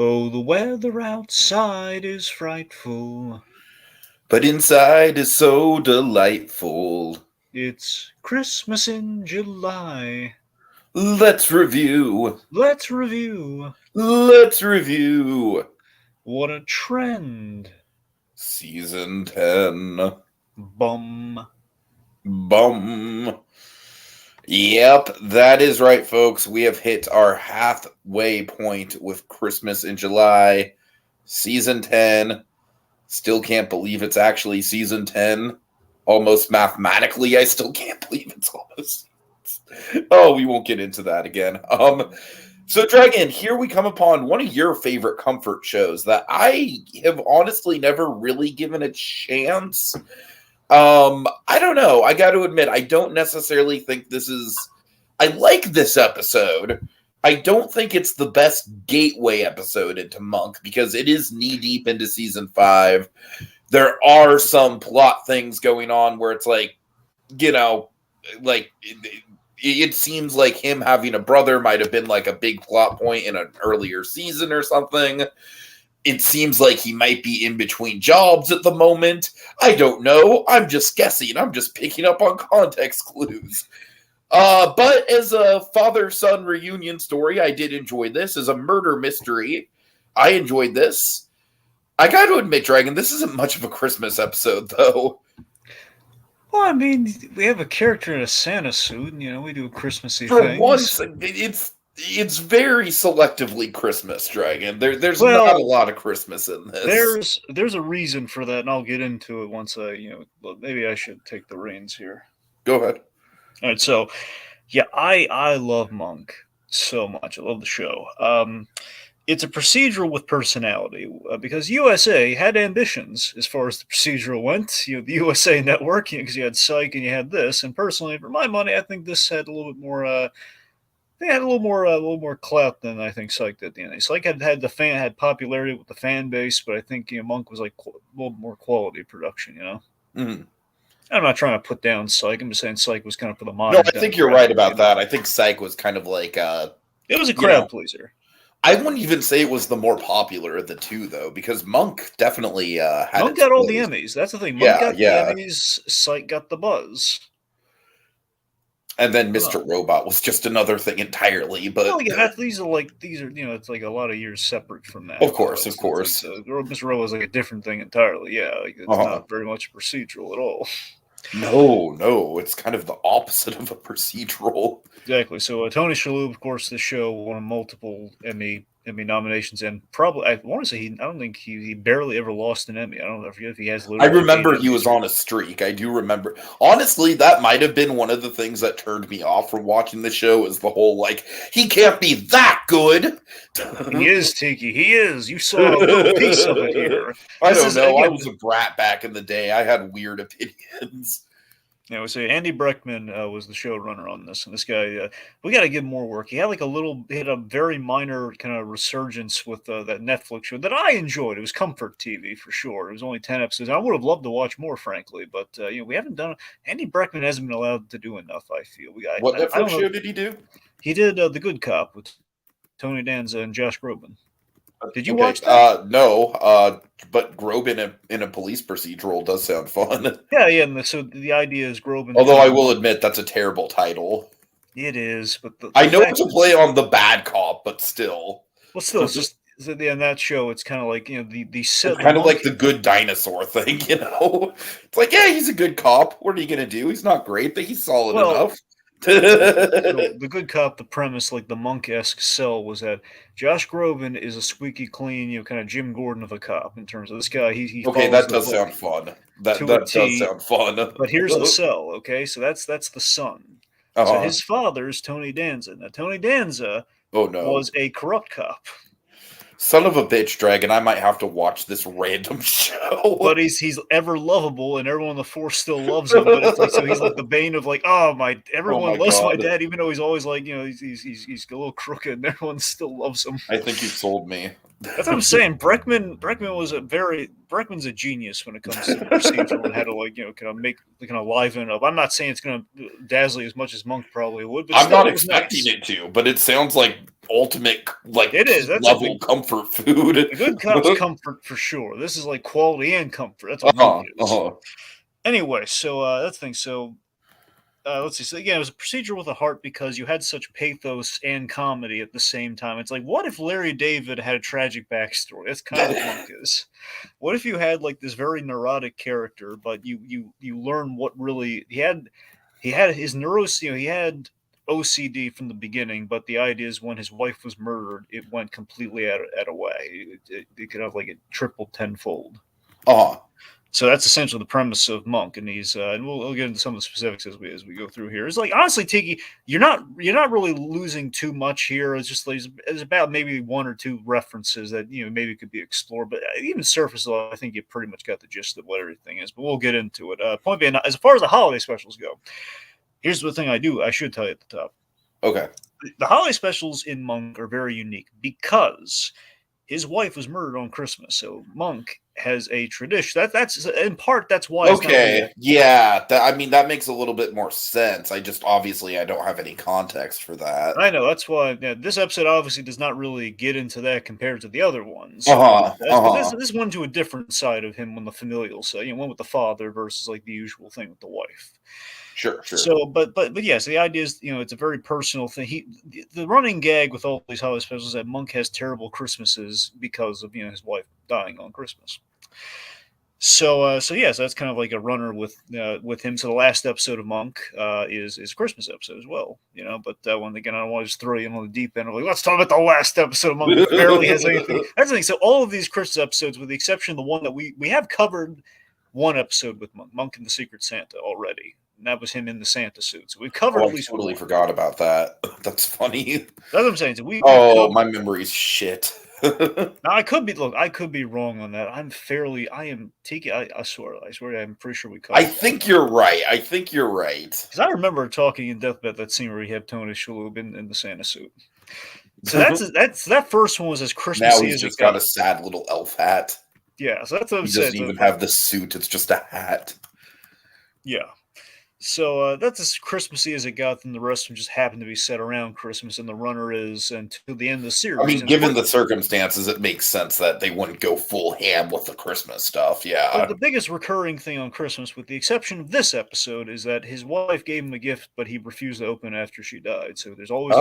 Oh, the weather outside is frightful. But inside is so delightful. It's Christmas in July. Let's review. Let's review. Let's review. What a trend. Season 10. Bum. Bum. Yep, that is right, folks. We have hit our halfway point with Christmas in July. Season 10. Still can't believe it's actually season 10. Almost mathematically, I still can't believe it's almost. Oh, we won't get into that again. So Dragon, here we come upon one of your favorite comfort shows that I have honestly never really given a chance. I don't know. I got to admit, I don't necessarily think this is. I like this episode. I don't think it's the best gateway episode into Monk because it is knee deep into season 5. There are some plot things going on where it's like, like it seems like him having a brother might have been like a big plot point in an earlier season or something. It seems like he might be in between jobs at the moment. I don't know. I'm just guessing. I'm just picking up on context clues. But as a father-son reunion story, I did enjoy this. As a murder mystery, I enjoyed this. I got to admit, Dragon, this isn't much of a Christmas episode, though. Well, I mean, we have a character in a Santa suit, and, we do Christmassy For things. once, it's very selectively Christmas, Dragon. There's Well, not a lot of Christmas in this. There's a reason for that, and I'll get into it once maybe I should take the reins here. Go ahead. All right, so, yeah, I love Monk so much. I love the show. It's a procedural with personality because USA had ambitions as far as the procedural went. The USA Network, because you had Psych and you had this. And personally, for my money, I think this had a little bit more. They had a little more clout than I think Psych did. Psych had popularity with the fan base, but I think Monk was like a little more quality production. Mm-hmm. I'm not trying to put down Psych. I'm just saying Psych was kind of for the modern. No, I think you're right about that. I think Psych was kind of like it was a crowd pleaser. I wouldn't even say it was the more popular of the two, though, because Monk definitely had. Monk got all the Emmys. That's the thing. Monk got the Emmys. Psych got the buzz. And then Mr. Robot was just another thing entirely. But these are it's like a lot of years separate from that. Of course. Like, Mr. Robot is like a different thing entirely. Yeah, it's not very much procedural at all. No, it's kind of the opposite of a procedural. Exactly. So Tony Shalhoub, of course, this show won multiple Emmy nominations, and probably I want to say I don't think he barely ever lost an Emmy. I don't know if he has. I remember he was on a streak. I do remember. Honestly, that might have been one of the things that turned me off from watching the show. Is the whole he can't be that good. He is, Tiki. He is. You saw a little piece of it here. I don't know. I was a brat back in the day. I had weird opinions. Yeah, we say Andy Breckman was the showrunner on this, and this guy, we got to give him more work. He had he had a very minor kind of resurgence with that Netflix show that I enjoyed. It was comfort TV for sure. It was only 10 episodes. I would have loved to watch more, frankly, but we haven't done. Andy Breckman hasn't been allowed to do enough. I feel. What Netflix show did he do? He did The Good Cop with Tony Danza and Josh Groban. Did you watch that? No, but Groban in a police procedural does sound fun. Yeah, and so the idea is Groban. Although I will admit that's a terrible title. It is, but I know it's a play on the bad cop, but still. Well, still, it's just in that show, it's kind of like it's kind of like the Good Dinosaur thing, It's like, yeah, he's a good cop. What are you gonna do? He's not great, but he's solid enough. The Good Cop, the premise, like the Monk-esque sell, was that Josh Groban is a squeaky clean, kind of Jim Gordon of a cop in terms of this guy. He okay, that does sound fun. That does sound fun. But here's the sell. Okay, so that's the son. So his father is Tony Danza. Now Tony Danza was a corrupt cop. Son of a bitch, Dragon, I might have to watch this random show. But he's ever lovable, and everyone on the force still loves him. But it's like, so he's like the bane of everyone loves my dad, even though he's always he's a little crooked, and everyone still loves him. I think you sold me. That's what I'm saying. Breckman's a genius when it comes to procedural and how to kind of liven it up. I'm not saying it's going to dazzle as much as Monk probably would, but I'm not expecting it to. But it sounds like ultimate It is. That's like level comfort food. the good cop's comfort for sure. This is like quality and comfort. That's what Monk is. Anyway, so that's the thing. So let's see. So again, it was a procedure with a heart because you had such pathos and comedy at the same time. It's like, what if Larry David had a tragic backstory? That's kind of what Monk is. What if you had like this very neurotic character, but you learn what really he had. He had his neuros. He had OCD from the beginning, but the idea is when his wife was murdered, it went completely out of way. It could have like a triple tenfold. So that's essentially the premise of Monk, and he's and we'll get into some of the specifics as we go through here. It's like honestly, Tiki, you're not really losing too much here. It's just like it's about maybe one or two references that maybe could be explored, but even surface level, I think you pretty much got the gist of what everything is. But we'll get into it. Point being, as far as the holiday specials go, here's the thing I should tell you at the top. Okay. The holiday specials in Monk are very unique because his wife was murdered on Christmas, so Monk has a tradition. That's in part that's why. Okay, yeah, I mean that makes a little bit more sense. I just obviously I don't have any context for that. I know that's why this episode obviously does not really get into that compared to the other ones. But this one to a different side of him on the familial side. One with the father versus like the usual thing with the wife. Sure. So, but yes, the idea is, it's a very personal thing. The running gag with all these holiday specials is that Monk has terrible Christmases because of his wife dying on Christmas. So yes, that's kind of like a runner with him. So the last episode of Monk is a Christmas episode as well, But when again, I don't want to just throw you in on the deep end. I'm like, let's talk about the last episode of Monk, which barely has anything. That's the thing. So all of these Christmas episodes, with the exception of the one that we have covered, one episode with Monk and the Secret Santa already. And that was him in the Santa suit. So we've covered at least. I totally forgot about that. That's funny. That's what I'm saying. So my memory's shit. Now I could be wrong on that. I am Tiki. I swear, I'm pretty sure we covered. I think you're right. Because I remember talking in depth about that scene where he had Tony Shalhoub in the Santa suit. So that first one was as Christmassy now he's as just it got. got a sad little elf hat. Yeah, so that's what I'm saying. saying. He doesn't even have the suit; it's just a hat. Yeah. So that's as Christmassy as it got. Then the rest of them just happened to be set around Christmas, and the runner is until the end of the series. I mean, given the circumstances, it makes sense that they wouldn't go full ham with the Christmas stuff. Yeah. But the biggest recurring thing on Christmas, with the exception of this episode, is that his wife gave him a gift, but he refused to open after she died. So there's always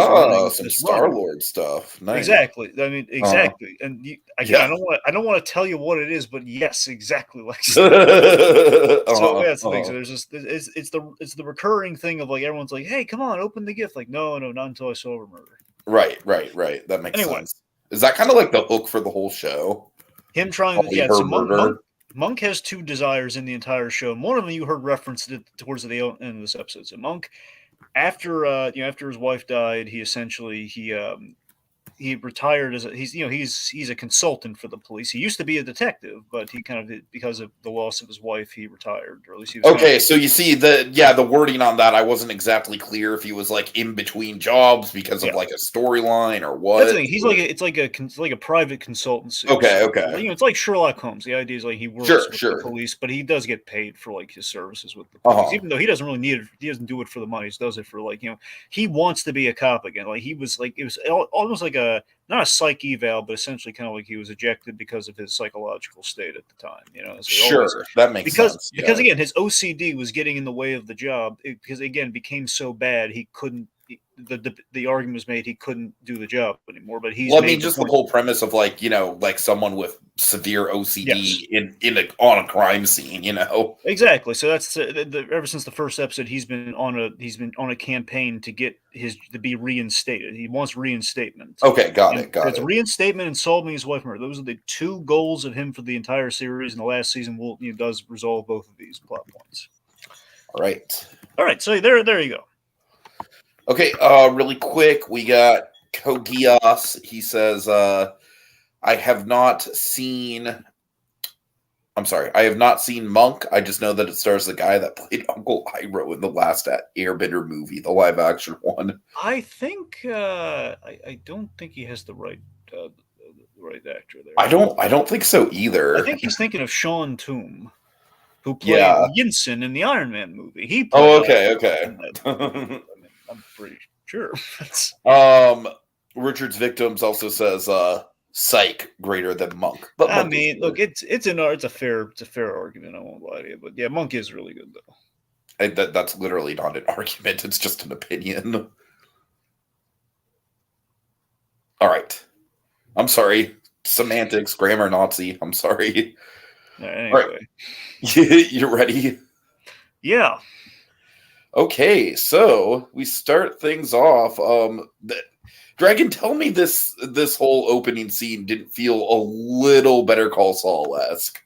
some Star-Lord stuff. Nice. Exactly. I mean, exactly. And I don't want to tell you what it is, but yes, exactly like so. So that's the thing. So there's this. It's the recurring thing of like everyone's like, "Hey, come on, open the gift." Like, no, not until I saw her murder. Right. That makes sense. Is that kind of like the hook for the whole show? Him trying to so Monk has two desires in the entire show. And one of them you heard referenced it towards the end of this episode. So Monk, after his wife died, he essentially he retired as he's a consultant for the police. He used to be a detective, but he kind of, because of the loss of his wife, he retired, or at least he was. Okay, so you see the wording on that, I wasn't exactly clear if he was like in between jobs because of like a storyline or what. That's the thing. He's like a private consultancy. Okay. It's like Sherlock Holmes. The idea is like he works with the police, but he does get paid for like his services with the police, even though he doesn't really need it. He doesn't do it for the money. He does it for he wants to be a cop again. Like he was like, it was almost like not a psych eval, but essentially kind of like he was ejected because of his psychological state at the time. That makes sense. Because again, his OCD was getting in the way of the job because again became so bad he couldn't. The argument was made he couldn't do the job anymore. But just the whole premise of like someone with severe OCD on a crime scene, Exactly. So that's ever since the first episode, he's been on a campaign to get to be reinstated. He wants reinstatement. Okay, got it. It's reinstatement and solving his wife murder. Those are the two goals of him for the entire series. And the last season does resolve both of these plot points. All right. So there you go. Okay, really quick, we got Kogias. He says, I have not seen Monk. I just know that it stars the guy that played Uncle Iroh in the last Airbender movie, the live action one. I think I don't think he has the right actor there. I don't think so either. I think he's thinking of Sean Toom, who played Yinsen in the Iron Man movie. He played okay. I'm pretty sure. Richard's Victims also says Psych greater than Monk. But I Monk is mean, good. look, it's a fair argument. I won't lie to you, but yeah, Monk is really good though. That's literally not an argument. It's just an opinion. All right. I'm sorry. Semantics, grammar Nazi. I'm sorry. Anyway, All right. You ready? yeah. Okay, so we start things off. Dragon, tell me this whole opening scene didn't feel a little Better Call Saul-esque.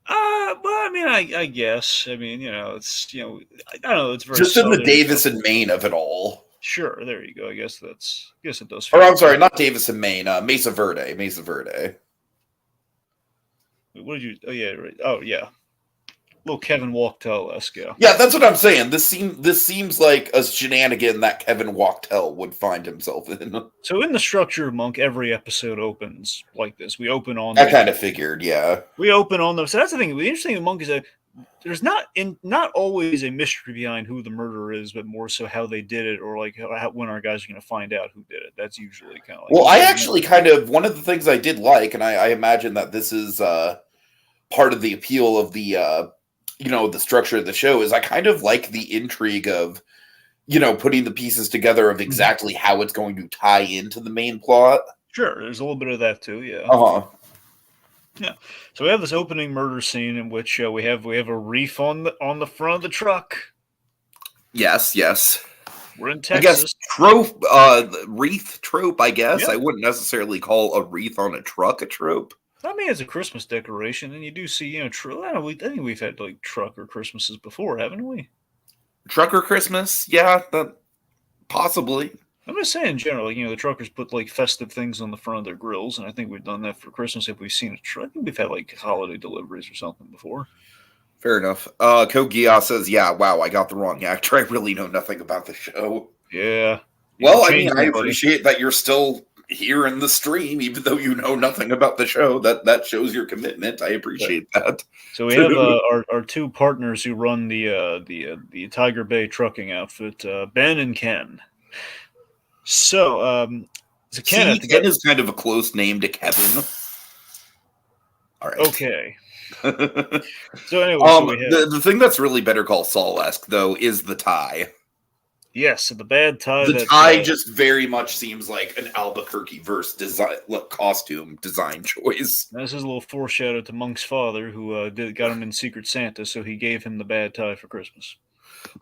Well, I mean, I guess. I mean, it's I don't know. It's very Just in the southern. Davis and Maine of it all. Sure, there you go. I guess it does. Or I'm sorry, not Davis and Maine. Mesa Verde. Mesa Verde. What did you? Oh yeah, right. Oh yeah. Little Kevin Walktell-esque, yeah. Yeah, that's what I'm saying. This seems like a shenanigan that Kevin Walktell would find himself in. So in the structure of Monk, every episode opens like this. We open on. I kind of figured, yeah. We open on them. So that's the thing. The interesting thing with Monk is that there's not always a mystery behind who the murderer is, but more so how they did it, or like when our guys are going to find out who did it. That's usually kind of like. Well, I actually kind of one of the things I did like, and I imagine that this is part of the appeal of the. The structure of the show is I kind of like the intrigue of, putting the pieces together of exactly how it's going to tie into the main plot. Sure, there's a little bit of that too, yeah. Yeah. So we have this opening murder scene in which we have a reef on the front of the truck. Yes. We're in Texas. I guess trope, wreath trope. I guess Yeah. I wouldn't necessarily call a wreath on a truck a trope. I mean, it's a Christmas decoration, and you do see, I think we've had like trucker Christmases before, haven't we? Trucker Christmas, yeah, that possibly. I'm just saying, in general, the truckers put like festive things on the front of their grills, and I think we've done that for Christmas if we've seen a truck. I think we've had like holiday deliveries or something before. Fair enough. Kogia says, "Yeah, wow, I got the wrong actor. I really know nothing about the show." Yeah. Well, I mean, I appreciate that you're still here in the stream, even though you know nothing about the show. That shows your commitment. I appreciate that. So we have our two partners who run the Tiger Bay trucking outfit, Ben and Ken. So, Ken is kind of a close name to Kevin. All right. Okay. So anyway, the thing that's really Better Call Saul-esque though is the tie. Yes, the bad tie. The tie just very much seems like an Albuquerque verse costume design choice. This is a little foreshadow to Monk's father, who got him in Secret Santa, so he gave him the bad tie for Christmas.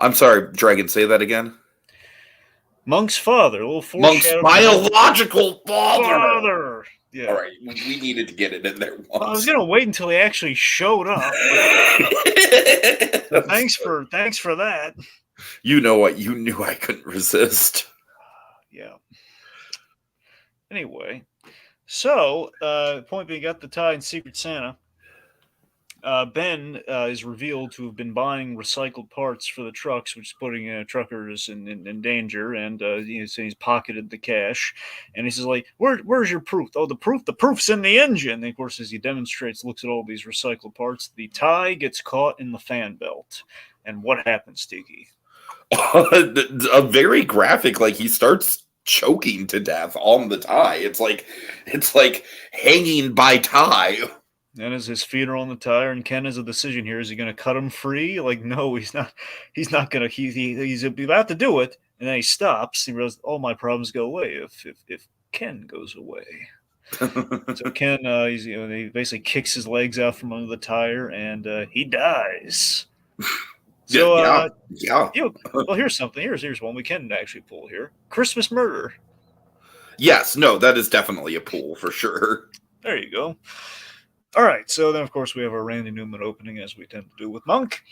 I'm sorry, Dragon, say that again. Monk's father, a little foreshadow. Monk's biological father. Yeah. All right, we needed to get it in there once. I was gonna wait until he actually showed up. So thanks for that. You know what? You knew I couldn't resist. Yeah. Anyway, so point being, got the tie in Secret Santa. Ben is revealed to have been buying recycled parts for the trucks, which is putting truckers in danger. And he's pocketed the cash, and he says, like, "Where's your proof?" "Oh, the proof's in the engine." And of course, as he demonstrates, looks at all these recycled parts, the tie gets caught in the fan belt. And what happens, Tiki? A very graphic, like he starts choking to death on the tie. It's like hanging by tie. And as his feet are on the tire, and Ken has a decision here: is he going to cut him free? Like, no, he's not. He's not going to. He's about to do it, and then he stops. He realizes all my problems go away if Ken goes away. So Ken, he basically kicks his legs out from under the tire, and he dies. So, yeah. Well, here's something. Here's one we can actually pull here: Christmas murder. Yes, no, that is definitely a pull for sure. There you go. All right, so then, of course, we have our Randy Newman opening, as we tend to do with Monk.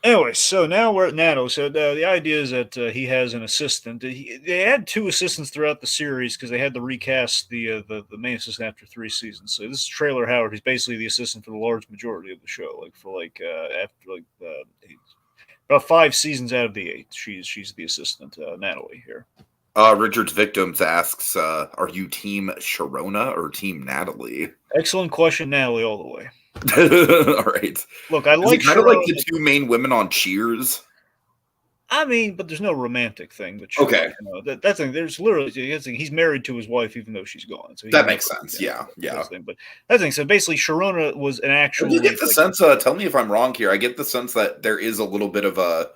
Anyway, so now we're at Nato. So the idea is that he has an assistant. They had two assistants throughout the series because they had to recast the main assistant after 3 seasons. So this is Traylor Howard. He's basically the assistant for the large majority of the show. About 5 seasons out of the 8, she's the assistant, Natalie here. Richard's Victims asks, are you Team Sharona or Team Natalie? Excellent question, Natalie, all the way. All right. Look, I like kind of like the 2 main women on Cheers. I mean, but there's no romantic thing that shows. Okay, That thing. There's literally he's married to his wife even though she's gone. So he that never. makes sense. Yeah, Yeah, yeah. that's the thing. But that thing. So basically, Sharona was an I do actually get the like. sense. Tell me if I'm wrong here. I get the sense that there is a little bit of a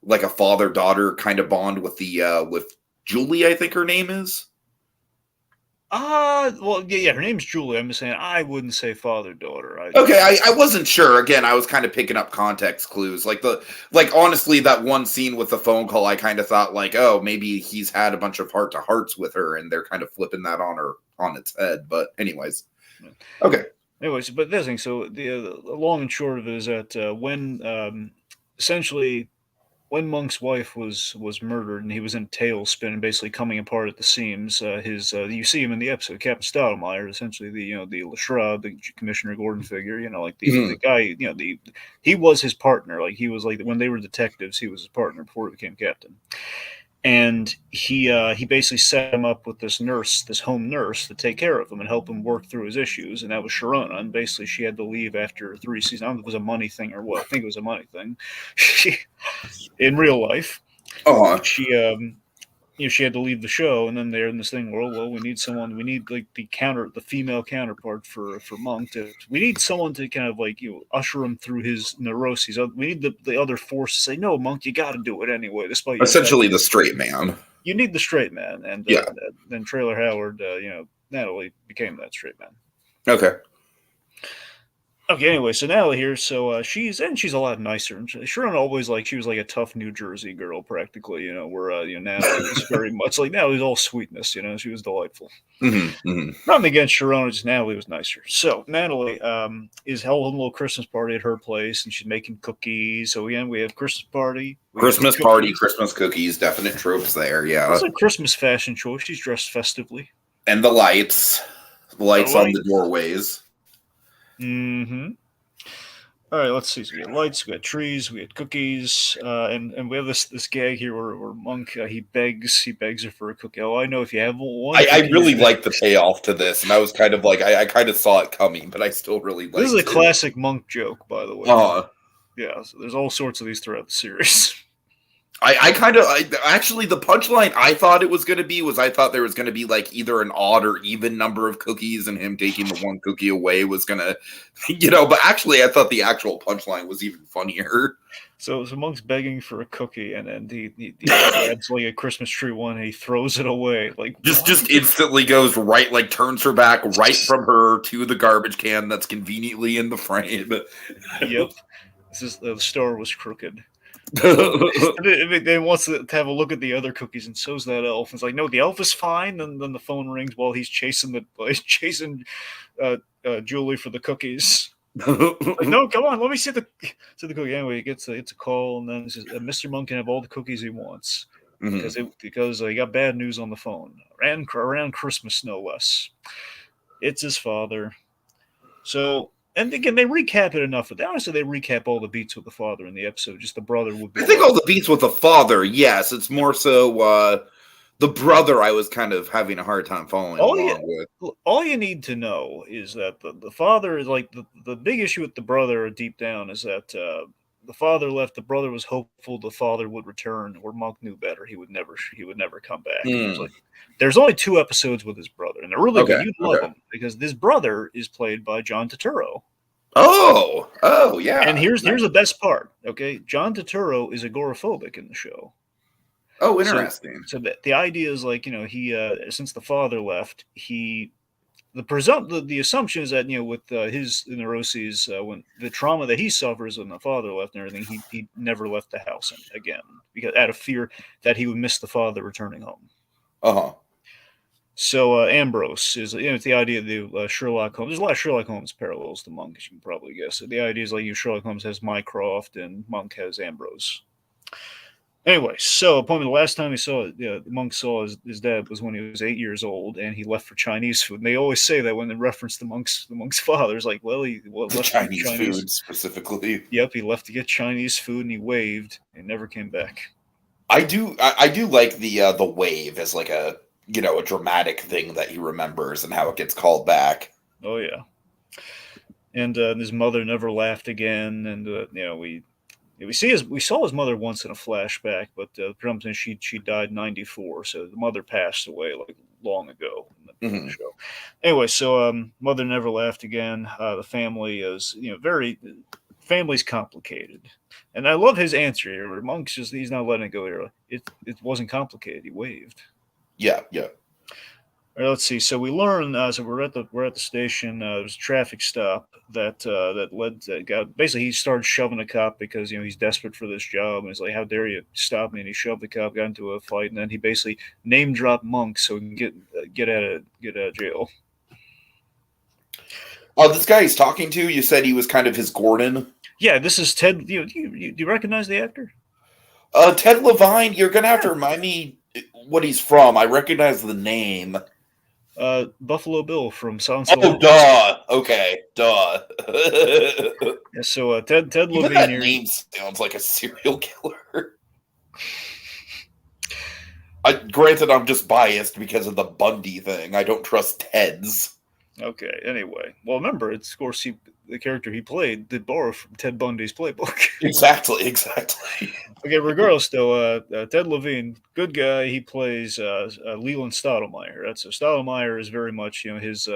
like a father daughter kind of bond with the with Julie. I think her name is. Well, yeah. Her name's Julie. I'm just saying I wouldn't say father daughter. Okay, I wasn't sure. Again, I was kind of picking up context clues. Like honestly, that one scene with the phone call, I kind of thought like, oh, maybe he's had a bunch of heart to hearts with her, and they're kind of flipping that on her on its head. But anyways, okay. Anyways, but this thing. So the long and short of it is that when essentially when Monk's wife was murdered and he was in a tailspin and basically coming apart at the seams, his you see him in the episode, Captain Stoudemire, essentially the Leshraw, the Commissioner Gordon figure, like the Mhm. guy, he was his partner, like he was like when they were detectives, he was his partner before he became captain, and he basically set him up with this nurse, this home nurse, to take care of him and help him work through his issues, and that was Sharona. And basically, she had to leave after 3 seasons. I don't know if it was a money thing or what. I think it was a money thing. She, in real life, Uh-huh. she she had to leave the show, and then they're in this thing. Well, we need someone. We need like the female counterpart for Monk. We need someone to kind of like usher him through his neuroses. We need the other force to say, no, Monk, you got to do it anyway, despite your Essentially, the past. straight man. You need the straight man, and Yeah. then Trailer Howard, Natalie became that straight man. Okay. Okay, anyway, so Natalie here, so she's a lot nicer. And Sharon always she was like a tough New Jersey girl, practically. Where Natalie was very much like Natalie's all sweetness. She was delightful. Mm-hmm. Nothing against Sharon, just Natalie was nicer. So Natalie is holding a little Christmas party at her place, and she's making cookies. So again, we have Christmas party, we got Christmas party, cookies. Christmas cookies, definite tropes there. Yeah. It's a Christmas fashion choice. She's dressed festively. And the lights on the doorways. Mm-hmm. All right, let's see. So we got lights, we got trees, we got cookies, and we have this gag here where Monk he begs her for a cookie. Oh, I know if you have one. I really like the payoff to this, and I was kind of like I kind of saw it coming, but I still really liked it. This is a classic Monk joke, by the way. Yeah, so there's all sorts of these throughout the series. Actually the punchline I thought it was going to be was I thought there was going to be like either an odd or even number of cookies, and him taking the one cookie away was going to, but actually I thought the actual punchline was even funnier. So Monk's begging for a cookie, and then he grabs like a Christmas tree one, and he throws it away. Like just instantly goes right, like turns her back right from her to the garbage can that's conveniently in the frame. Yep, the star was crooked. Then wants to have a look at the other cookies, and so's that elf. It's like, no, the elf is fine. And then the phone rings while he's chasing Julie for the cookies. Like, no, come on, let me see the cookie. Anyway, it's a call, and then it says, Mr. Monk can have all the cookies he wants because he got bad news on the phone around Christmas, no less. It's his father. So. And again, they recap it enough. But honestly, they recap all the beats with the father in the episode. Just the brother would be. I think all the beats with the father, yes. It's more so the brother I was kind of having a hard time following along with. All you need to know is that the father is like the big issue with the brother deep down is that the father left. The brother was hopeful the father would return, or Monk knew better. He would never come back. Like, there's only 2 episodes with his brother, and they're really good. You'd love them because this brother is played by John Turturro. Oh, yeah. And here's the best part. Okay, John Turturro is agoraphobic in the show. Oh, interesting. So the idea is like he since the father left, the assumption is that with his neuroses, when the trauma that he suffers when the father left and everything, he never left the house again because out of fear that he would miss the father returning home. So Ambrose is it's the idea of the Sherlock Holmes. There's a lot of Sherlock Holmes parallels to Monk, as you can probably guess. So the idea is like Sherlock Holmes has Mycroft and Monk has Ambrose. Anyway, so the last time Monk saw his dad was when he was 8 years old, and he left for Chinese food. And they always say that when they reference the monk's father, it's like, well, he left Chinese food specifically. Yep, he left to get Chinese food, and he waved and never came back. I do like the wave as like a a dramatic thing that he remembers and how it gets called back. Oh yeah, and his mother never laughed again, and Yeah, we saw his mother once in a flashback, but presumption she died in '94, so the mother passed away like long ago in the Hmm. show. Anyway, so mother never laughed again. The family is very family's complicated, and I love his answer here. Monk's just he's not letting it go here. It wasn't complicated. He waved. Yeah, yeah. All right, let's see. So we learn. So we're at the station. There's a traffic stop that led to got basically he started shoving a cop because he's desperate for this job and he's like, "How dare you stop me?" And he shoved the cop, got into a fight, and then he basically name dropped Monk so he can get out of jail. Oh, this guy he's talking to, you said he was kind of his Gordon. Yeah, this is Ted. Do you recognize the actor? Ted Levine, you're gonna have to remind me what he's from. I recognize the name. Buffalo Bill from Silence of the Oh, Lambs. duh. Okay, duh. Yeah, so Ted Even Levine that here. name sounds like a serial killer. Granted, I'm just biased because of the Bundy thing. I don't trust Ted's. Okay. Anyway, well, remember, it's of course the character he played did borrow from Ted Bundy's playbook. Exactly, exactly. Okay. Regardless, though, Ted Levine, good guy. He plays Leland Stottlemyre. That's Stottlemyre is very much his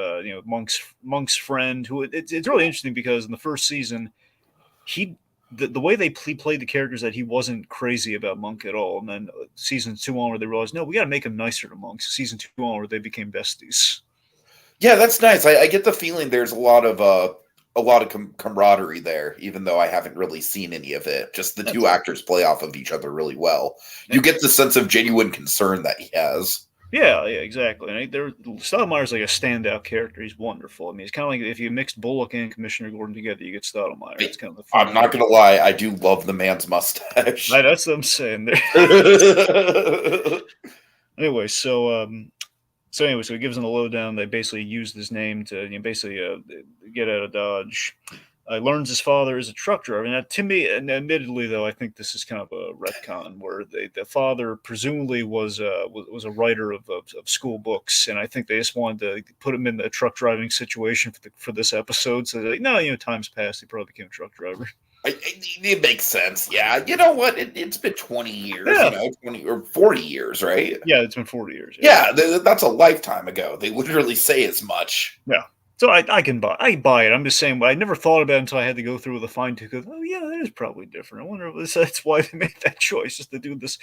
Monk's friend. Who it's really interesting because in the first season he. The way he played the characters that he wasn't crazy about Monk at all, and then season 2 on where they realized no, we got to make him nicer to Monk. So season 2 on where they became besties. Yeah, that's nice. I get the feeling there's a lot of camaraderie there, even though I haven't really seen any of it. Just the two actors play off of each other really well. You get the sense of genuine concern that he has. Yeah, exactly. And Stottlemyre's like a standout character. He's wonderful. I mean, it's kind of like if you mixed Bullock and Commissioner Gordon together, you get Stottlemyre. It's kind of the fun. I'm not gonna lie, I do love the man's mustache. That's what I'm saying there. Anyway, so so he gives him the lowdown. They basically used his name to get out of Dodge. Learns his father is a truck driver. Now, to me, and admittedly, though, I think this is kind of a retcon where the father presumably was a writer of school books, and I think they just wanted to put him in a truck driving situation for this episode. So they're like, no, time's passed. He probably became a truck driver. It makes sense. Yeah, you know what? It's been 20 years. Yeah. 20 or 40 years, right? Yeah, it's been 40 years. Yeah, that's a lifetime ago. They literally say as much. Yeah. So I buy it. I'm just saying, I never thought about it until I had to go through with a fine tooth. Oh yeah, that is probably different. I wonder if that's why they made that choice, just to do this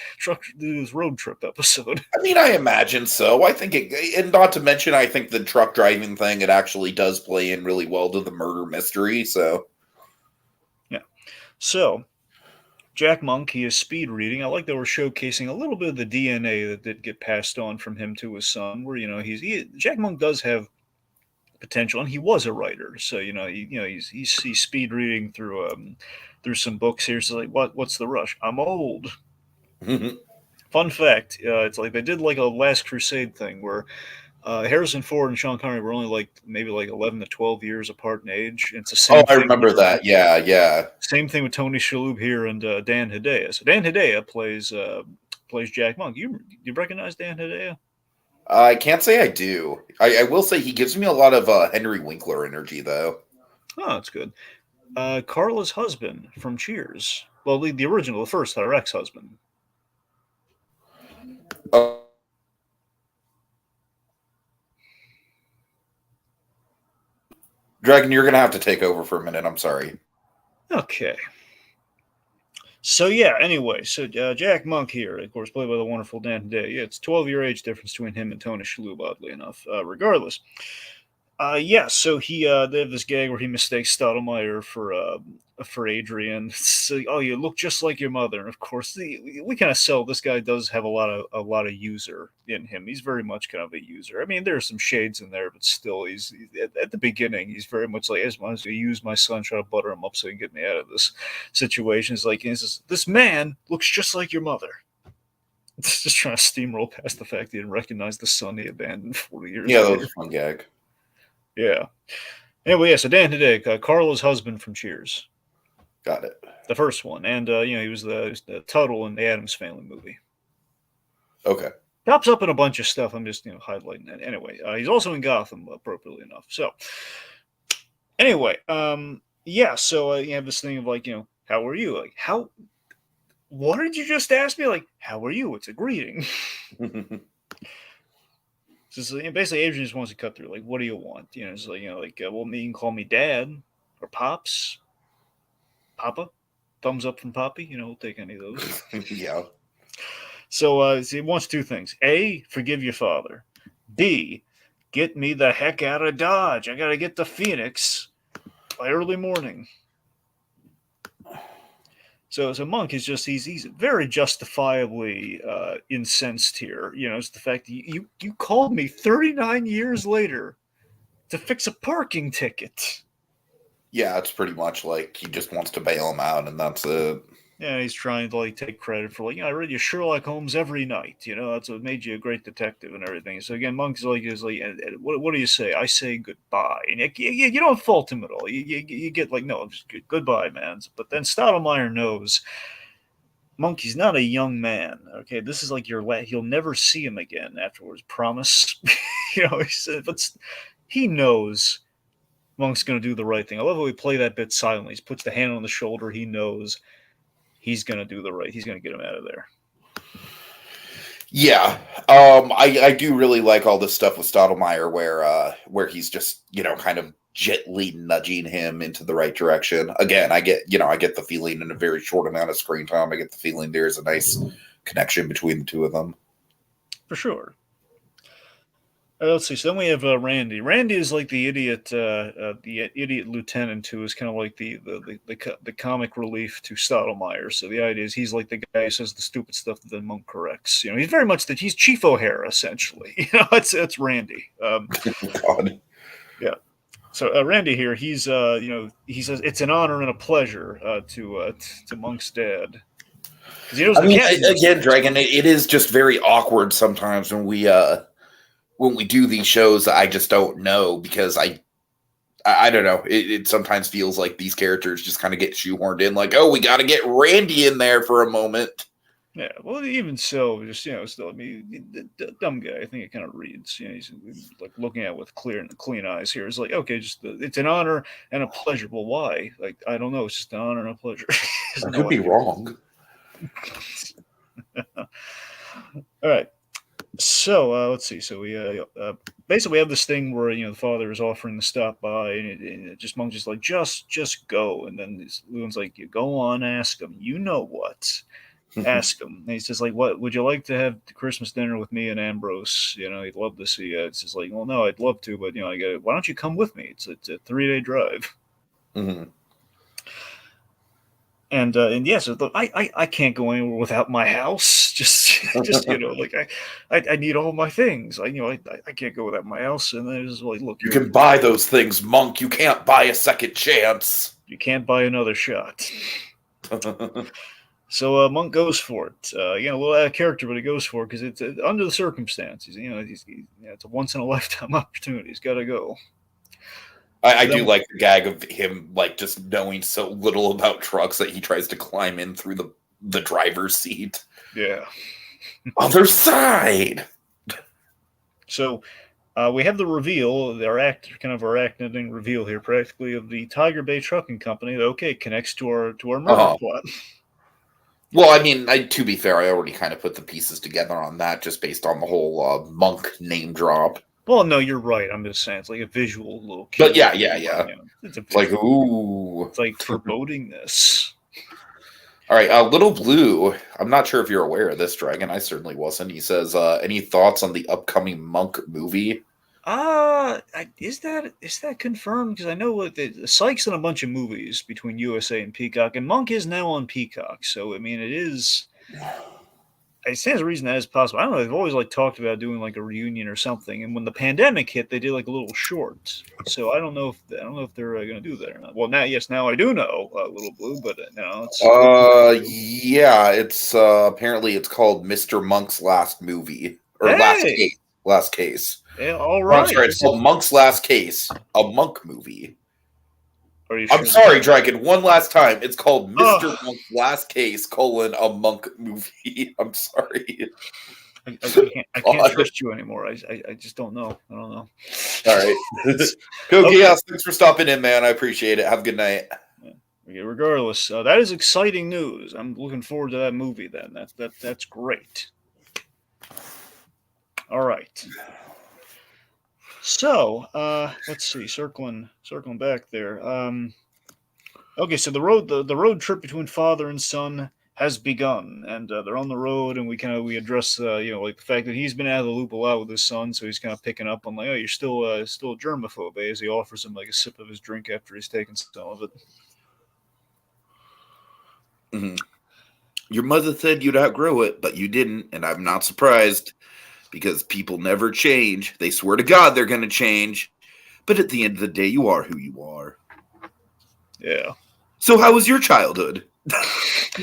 road trip episode. I mean, I imagine so. I think and not to mention, I think the truck driving thing, it actually does play in really well to the murder mystery. So, yeah. So, Jack Monk, he is speed reading. I like that we're showcasing a little bit of the DNA that did get passed on from him to his son. Where Jack Monk does have potential, and he was a writer. So he's speed reading through some books here. So like, what's the rush? I'm old. Fun fact: it's like they did like a Last Crusade thing where Harrison Ford and Sean Connery were only maybe 11 to 12 years apart in age. And it's the same. I remember that. Yeah, yeah. Same thing with Tony Shalhoub here and Dan Hedaya. So Dan Hedaya plays Jack Monk. You recognize Dan Hedaya? I can't say I do. I will say he gives me a lot of Henry Winkler energy, though. Oh, that's good. Carla's husband from Cheers. Well, the original, the first, her ex-husband. Dragon, you're going to have to take over for a minute. I'm sorry. Okay. So, yeah, anyway, Jack Monk here, of course, played by the wonderful Dan Hedaya. Yeah, it's a 12-year age difference between him and Tony Shalhoub, oddly enough. Regardless. So they have this gag where he mistakes Stottlemyre for Adrian. So, oh, you look just like your mother. And of course, we kind of sell this guy does have a lot of user in him. He's very much kind of a user. I mean, there are some shades in there, but still, he's at the beginning. He's very much like, as much as I use my son, try to butter him up so he can get me out of this situation. It's like, this man looks just like your mother. Just trying to steamroll past the fact he didn't recognize the son he abandoned 40 years Yeah, later. that was a fun gag. Yeah. Anyway, so Dan Hedaya, Carla's husband from Cheers. Got it. The first one. And, he was the Tuttle in the Addams Family movie. Okay. Pops up in a bunch of stuff. I'm just, highlighting that. Anyway, he's also in Gotham, appropriately enough. So, anyway, so you have this thing of how are you? Like, how? What did you just ask me? Like, how are you? It's a greeting. So basically, Adrian just wants to cut through. Like, what do you want? It's like well, you can call me Dad or Pops, Papa, thumbs up from Poppy. We'll take any of those. Yeah. So he wants two things: A, forgive your father; B, get me the heck out of Dodge. I gotta get to Phoenix by early morning. So Monk is he's very justifiably incensed here. It's the fact that you called me 39 years later to fix a parking ticket. Yeah, it's pretty much like he just wants to bail him out, and that's it. Yeah, he's trying to take credit for I read you Sherlock Holmes every night. That's what made you a great detective and everything. So again, Monk's what do you say? I say goodbye, and you don't fault him at all. You get no, just goodbye, man. But then Stottlemyre knows Monk, he's not a young man. Okay, this is you'll never see him again afterwards. Promise. But he knows Monk's going to do the right thing. I love how we play that bit silently. He puts the hand on the shoulder. He knows he's going to do the right. He's going to get him out of there. Yeah, I do really like all this stuff with Stottlemyre, where he's just kind of gently nudging him into the right direction. Again, I get the feeling in a very short amount of screen time, I get the feeling there's a nice connection between the two of them. For sure. Let's see. So then we have Randy. Randy is like the idiot lieutenant who is kind of like the comic relief to Stottlemyre. So the idea is he's like the guy who says the stupid stuff that the Monk corrects. He's very much he's Chief O'Hara essentially. It's Randy. God. Yeah. So Randy here, he says it's an honor and a pleasure to Monk's dad. Because he knows again, Dragon, it is just very awkward sometimes when we do these shows. I just don't know, because I don't know. It sometimes feels like these characters just kind of get shoehorned in, like, oh, we got to get Randy in there for a moment. Yeah, well, even so, just still, the dumb guy. I think it kind of reads. He's like looking at it with clean eyes here. It's like, okay, it's an honor and a pleasure. Well, why? Like, I don't know. It's just an honor and a pleasure. I could be wrong. All right. So let's see. So we basically we have this thing where the father is offering to stop by, and it just Monk's just like just go, and then Lewin's like, you go on, ask him. You know what? Ask him. And he says like, what would you like to have Christmas dinner with me and Ambrose? He'd love to see you. It's just like, well, no, I'd love to, but why don't you come with me? It's a 3-day drive. Mm-hmm. And yes, I can't go anywhere without my house. Just I need all my things. I can't go without my house. And then it's like, look, you can buy those things, Monk. You can't buy a second chance. You can't buy another shot. So Monk goes for it. A little out of character, but he goes for it because it's under the circumstances. It's a once in a lifetime opportunity. He's got to go. I do like the gag of him just knowing so little about trucks that he tries to climb in through the driver's seat. Yeah. Other side. So we have the reveal, our acting reveal here, practically, of the Tiger Bay Trucking Company that connects to our murder plot. Well, to be fair, I already kind of put the pieces together on that just based on the whole Monk name drop. Well, no, you're right. I'm just saying it's like a visual little. But yeah. It's like, ooh. It's like forebodingness. All right, Little Blue. I'm not sure if you're aware of this, Dragon. I certainly wasn't. He says, any thoughts on the upcoming Monk movie? Is that confirmed? Because I know that Sykes in a bunch of movies between USA and Peacock, and Monk is now on Peacock. So it is. It stands to reason that is possible. I don't know. They've always talked about doing a reunion or something. And when the pandemic hit, they did a little short. So I don't know if they're going to do that or not. Well, now I do know Little Blue, but no, it's. Yeah, it's apparently it's called Mr. Monk's Last Movie or Last Case. Yeah, all right. I'm sorry, it's called Monk's Last Case, a Monk movie. Are you sure? I'm sorry, Dragon. One last time. It's called Mr. Monk's Last Case, a Monk movie. I'm sorry. I can't trust you anymore. I just don't know. I don't know. All right. Go Chaos. Thanks for stopping in, man. I appreciate it. Have a good night. Okay, regardless, that is exciting news. I'm looking forward to that movie. Then that's great. All right. So let's see. Circling back there. Okay, so the road trip between father and son has begun, and they're on the road, and we address like the fact that he's been out of the loop a lot with his son, so he's kind of picking up on like, oh, you're still a germaphobe, as he offers him like a sip of his drink after he's taken some of it. Mhm. Your mother said you'd outgrow it, but you didn't, and I'm not surprised because people never change. They swear to God they're going to change, but at the end of the day, you are who you are. Yeah. So, how was your childhood?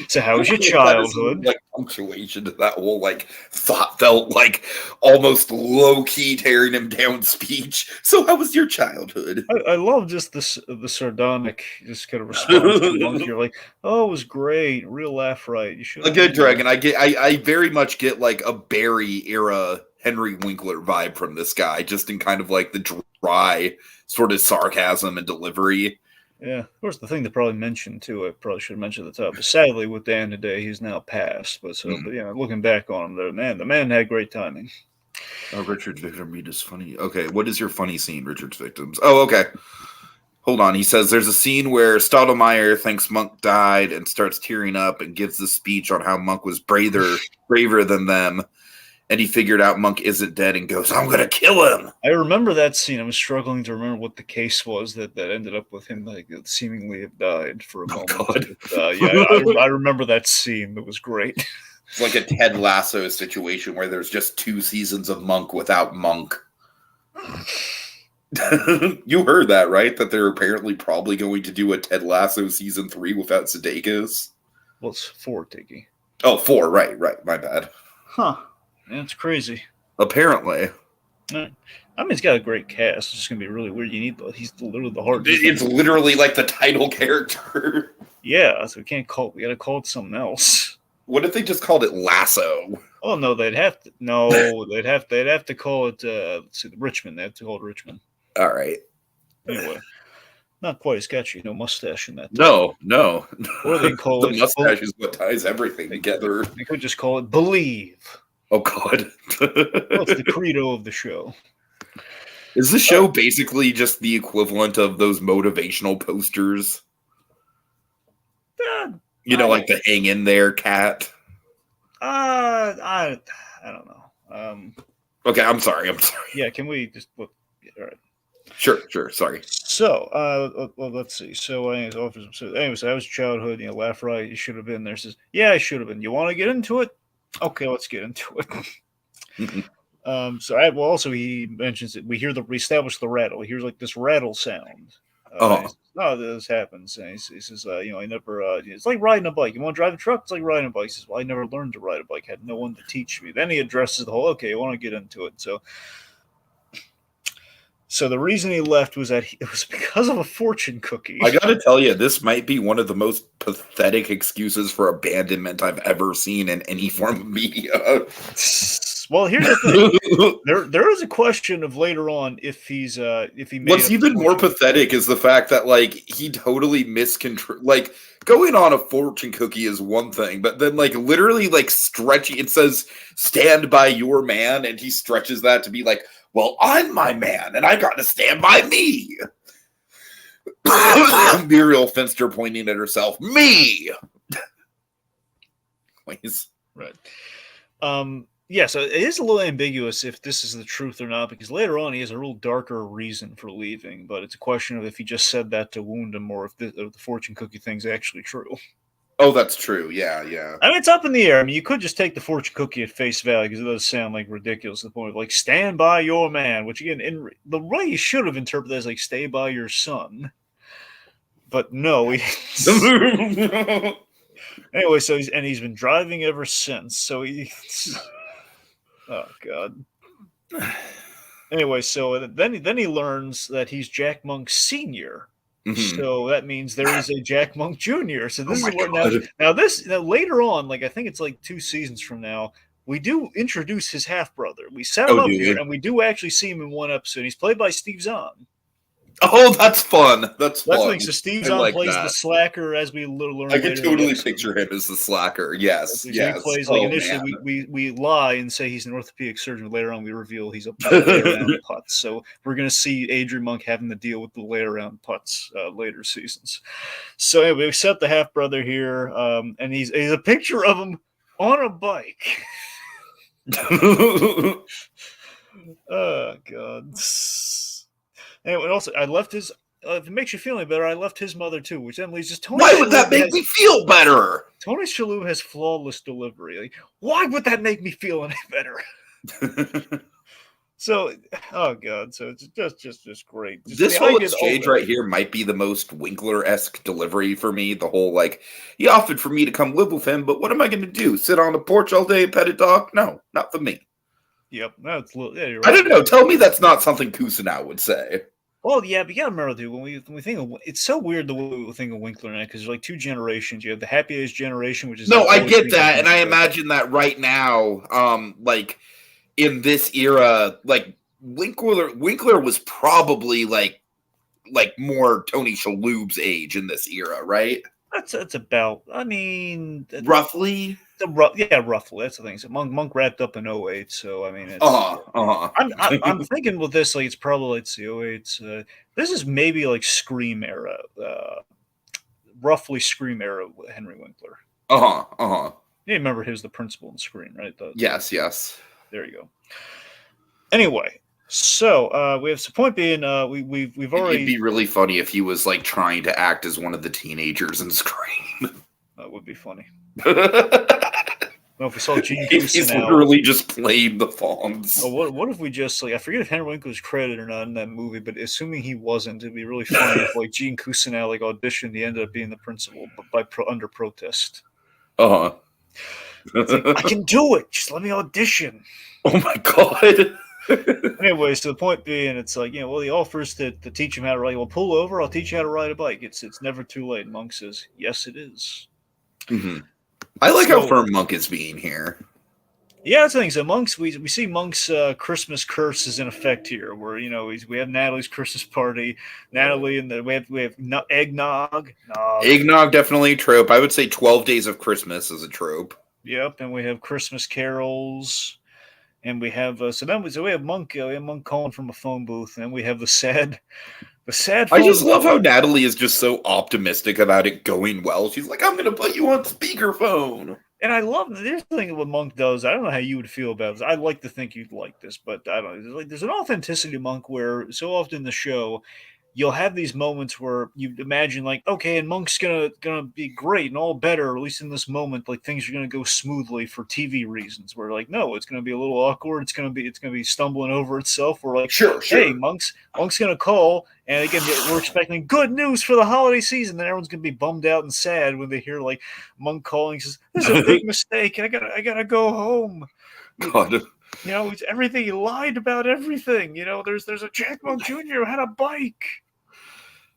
So how was your That is childhood? like punctuation to that whole like thought felt like almost low key tearing him down speech. So, how was your childhood? I love just this the sardonic just kind of response from Monk. You're like, oh, it was great, real laugh right. You should A have good been there. dragon. I very much get like a Barry era Henry Winkler vibe from this guy, just in kind of like the dry sort of sarcasm and delivery. Yeah, of course. The thing to probably mention too, I probably should have mentioned at the top. But sadly, with Dan today, he's now passed. But yeah, looking back on him, the man had great timing. Oh, Richard's victim read is funny. Okay, what is your funny scene, Richard's victims? Oh, okay. Hold on. He says there's a scene where Stottlemyre thinks Monk died and starts tearing up and gives the speech on how Monk was braver than them. And he figured out Monk isn't dead and goes, I'm going to kill him. I remember that scene. I was struggling to remember what the case was that ended up with him like seemingly have died for a moment. God. But, yeah, I remember that scene. It was great. It's like a Ted Lasso situation where there's just 2 seasons of Monk without Monk. You heard that, right? That they're apparently probably going to do a Ted Lasso season 3 without Sudeikis. Well, it's 4, Tiki. Oh, 4, right. My bad. Huh. That's crazy. Apparently. I mean, he's got a great cast. It's just gonna be really weird. He's literally the heart. It's literally like the title character. Yeah, so we gotta call it something else. What if they just called it Lasso? Oh no, they'd have to call it let's see, Richmond. They have to call it Richmond. All right. Anyway, not quite as catchy. No mustache in that. No. Or they call the it mustache is what ties everything together. They could just call it Believe. Oh God. Well, it's the credo of the show. Is the show basically just the equivalent of those motivational posters? Like the hang in there cat. I don't know. Okay, I'm sorry. Yeah, can we just all right? Sure. Sorry. So, well, let's see. So, anyway, so that was childhood. Laugh right. You should have been there. Says, yeah, I should have been. You want to get into it? Okay, let's get into it. Also he mentions that we establish the rattle. He hears like this rattle sound. Says, no, this happens. And he says, I never. It's like riding a bike. You want to drive a truck? It's like riding a bike. He says, well, I never learned to ride a bike. Had no one to teach me. Then he addresses the whole. Okay, I want to get into it. So the reason he left was that it was because of a fortune cookie. I gotta tell you, this might be one of the most pathetic excuses for abandonment I've ever seen in any form of media. Well, here's the thing. There is a question of later on if he made. What's even more pathetic is the fact that like he totally miscontrol. Like going on a fortune cookie is one thing, but then like literally like stretching. It says "stand by your man," and he stretches that to be like, well, I'm my man, and I got to stand by me. Muriel Finster pointing at herself. Me! Please. Right. Yeah, so it is a little ambiguous if this is the truth or not, because later on he has a real darker reason for leaving, but it's a question of if he just said that to wound him or if the fortune cookie thing's actually true. Oh, that's true. Yeah. I mean, it's up in the air. I mean, you could just take the fortune cookie at face value because it does sound like ridiculous to the point of like stand by your man, which again, in the way you should have interpreted as like stay by your son. But no, anyway, so he's been driving ever since. So oh God. Anyway, so then he learns that he's Jack Monk Sr. Mm-hmm. So that means there is a Jack Monk Jr. So this is what now later on, like I think it's like 2 seasons from now, we do introduce his half brother. We set him up here, and we do actually see him in one episode. He's played by Steve Zahn. Oh, that's fun. That's That's the fun. thing. So Steve I Zahn like plays the that. slacker, as we learn I could later in the totally episode. picture him as the slacker. Yes, So he yes. plays, like, Oh initially man. we lie and say he's an orthopedic surgeon. Later on, we reveal he's a lay around putz. So we're gonna see Adrian Monk having to deal with the lay around putts later seasons. So anyway, we set the half brother here, and he's a picture of him on a bike. Oh god. Anyway, also I left his. If it makes you feel any better, I left his mother too, which then leaves just Tony. Why would that make me feel better? Tony Shalhoub has flawless delivery. Like, why would that make me feel any better? So, oh god, so it's just great. Just This the whole idea exchange right here might be the most Winkler-esque delivery for me. The whole, like, he offered for me to come live with him, but what am I going to do? Sit on the porch all day and pet a dog? No, not for me. Yep, that's yeah, you're I right. don't know. Tell me that's not something Kusanov would say. Well, yeah, but you gotta remember, dude, when we think of it's so weird the way we think of Winkler now because there's like two generations. You have the happy age generation, which is No, like I always get thinks that, and I everything's okay. imagine that right now, like in this era, like Winkler was probably like more Tony Shalhoub's age in this era, right? That's about. I mean, Roughly. yeah, roughly. That's the thing. So Monk wrapped up in 08, so I mean, it's. I'm thinking with this, like it's probably let's see, 08. This is maybe like Scream era, roughly Scream era with Henry Winkler. You remember he was the principal in Scream, right? Yes. There you go. Anyway, so we have the point being, we've already. It'd be really funny if he was like trying to act as one of the teenagers in Scream. That would be funny. Well, if we saw Gene He's Kusanov, literally just played the Fonz. Oh, what if we just like I forget if Henry Winkler was credited or not in that movie, but assuming he wasn't, it'd be really funny if like Gene Kusanov like auditioned, he ended up being the principal, but under protest. Like, I can do it. Just let me audition. Oh my god. Anyway, so the point being, it's like well, he offers to teach him how to ride. Well, pull over. I'll teach you how to ride a bike. It's never too late. Monk says, yes, it is. Mm-hmm. I like how firm Monk is being here. Yeah, that's the thing. So Monk's, we see Monk's Christmas curse is in effect here, where we have Natalie's Christmas party, Natalie, and we have eggnog. Eggnog definitely a trope. I would say 12 Days of Christmas is a trope. Yep, and we have Christmas carols, and we have we have Monk. We have Monk calling from a phone booth, and we have the sad. I just love how Natalie is just so optimistic about it going well. She's like, I'm going to put you on speakerphone. And I love this thing what Monk does. I don't know how you would feel about this. I'd like to think you'd like this, but I don't know. There's an authenticity to Monk where so often in the show, you'll have these moments where you imagine like, okay, and Monk's gonna be great and all better, or at least in this moment, like things are gonna go smoothly for TV reasons. Where like, no, it's gonna be a little awkward. It's gonna be stumbling over itself. We're like, sure. Hey, Monk's gonna call, and again, we're expecting good news for the holiday season. Then everyone's gonna be bummed out and sad when they hear like Monk calling. Says, "This is a big mistake. I gotta go home." God. It's everything. He lied about everything. There's a Jack Monk Jr. who had a bike.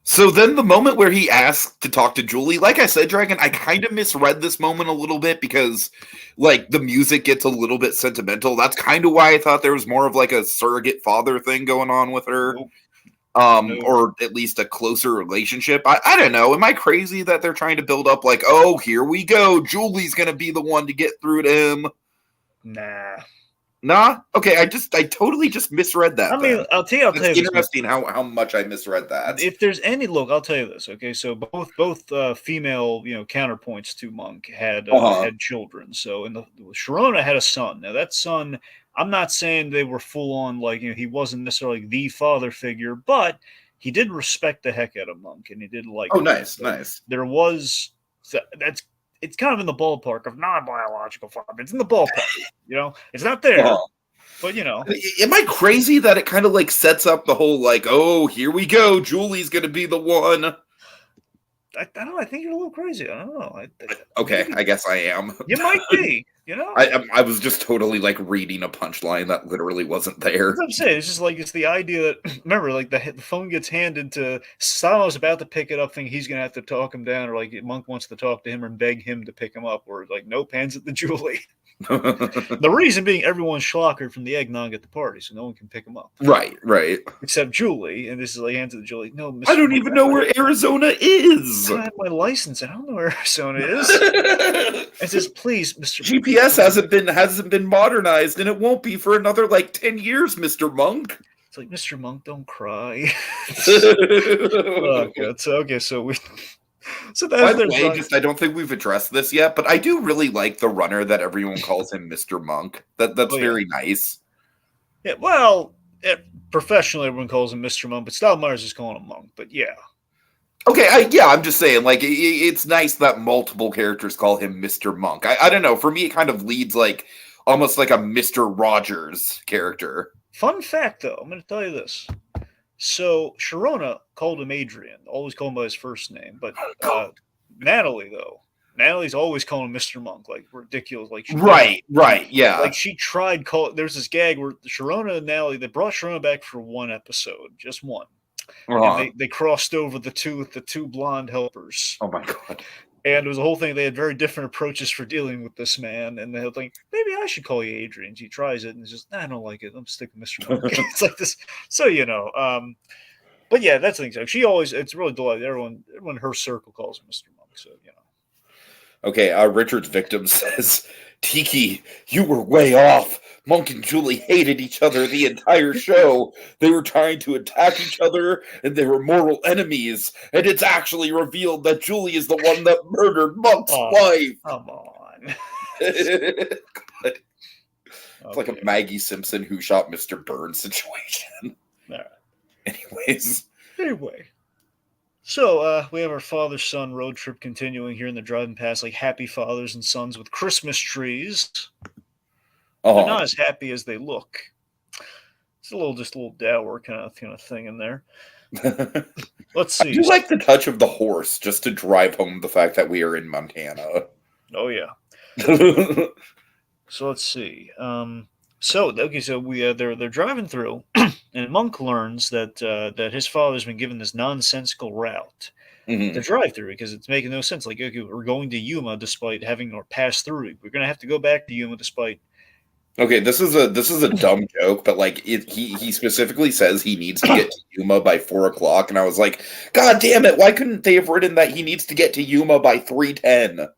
So then the moment where he asked to talk to Julie, like I said, Dragon, I kind of misread this moment a little bit because like the music gets a little bit sentimental. That's kind of why I thought there was more of like a surrogate father thing going on with her. Nope. Or at least a closer relationship. I don't know. Am I crazy that they're trying to build up like, oh, here we go. Julie's going to be the one to get through to him. Nah? Okay, I totally just misread that. I mean, I'll tell you. It's interesting how much I misread that. If there's any look, I'll tell you this. Okay, so both female counterpoints to Monk had children. So Sharona had a son. Now that son, I'm not saying they were full on like he wasn't necessarily the father figure, but he did respect the heck out of Monk, and he did like. Oh, nice. There was it's kind of in the ballpark of non-biological father. It's in the ballpark, it's not there, but Am I crazy that it kind of like sets up the whole like, oh, here we go, Julie's gonna be the one? I don't know. I think you're a little crazy. I don't know. Okay, I guess I am. You might be. I was just totally like reading a punchline that literally wasn't there. That's what I'm saying. It's just like it's the idea that remember, like the phone gets handed to Salo's about to pick it up, thinking he's gonna have to talk him down, or like Monk wants to talk to him or beg him to pick him up, or like nope, hands it to Julie. The reason being everyone's schlockered from the eggnog at the party, so no one can pick them up. Right. Except Julie, and this is like handed to Julie. No, Mr. I don't Monk, even know where Arizona is. I have my license. I don't know where Arizona is. It says, please, Mr. GPS hasn't been modernized, and it won't be for another 10 years, Mr. Monk. It's like, Mr. Monk, don't cry. Oh god. So okay, so we. So that's By the way, I don't think we've addressed this yet, but I do really like the runner that everyone calls him Mr. Monk. That's very nice. Yeah, well, professionally everyone calls him Mr. Monk, but Stoudemire's just calling him Monk. But yeah. Okay, I'm just saying, it's nice that multiple characters call him Mr. Monk. I don't know. For me, it kind of leads almost like a Mr. Rogers character. Fun fact, though, I'm going to tell you this. So Sharona called him Adrian, always called him by his first name. But Natalie, though, Natalie's always calling him Mr. Monk, like ridiculous. Like right, yeah. Like she tried there's this gag where Sharona and Natalie, they brought Sharona back for one episode, just one. And they crossed over the two blonde helpers. Oh my god. And it was a whole thing. They had very different approaches for dealing with this man. And they'll think, maybe I should call you Adrian. He tries it and it's just, I don't like it. I'm sticking Mr. Monk. It's like this. So, but yeah, that's the thing. So it's really delightful. Everyone in her circle calls him Mr. Monk. So, Okay, Richard's victim says, Tiki, you were way off. Monk and Julie hated each other the entire show. They were trying to attack each other, and they were mortal enemies. And it's actually revealed that Julie is the one that murdered Monk's wife. Come on. It's like a Maggie Simpson Who Shot Mr. Burns situation. All right. Anyway. So we have our father-son road trip continuing here, and they're driving past happy fathers and sons with Christmas trees. They're not as happy as they look. It's a little dour kind of thing in there. Let's see. I do like the touch of the horse just to drive home the fact that we are in Montana. Oh yeah. So let's see. So they're driving through, and Monk learns that his father's been given this nonsensical route to drive through because it's making no sense. Like, okay, we're going to Yuma despite having passed through. We're going to have to go back to Yuma despite. Okay, this is a dumb joke, but he specifically says he needs to get to Yuma by 4:00, and I was like, God damn it! Why couldn't they have written that he needs to get to Yuma by 3:10?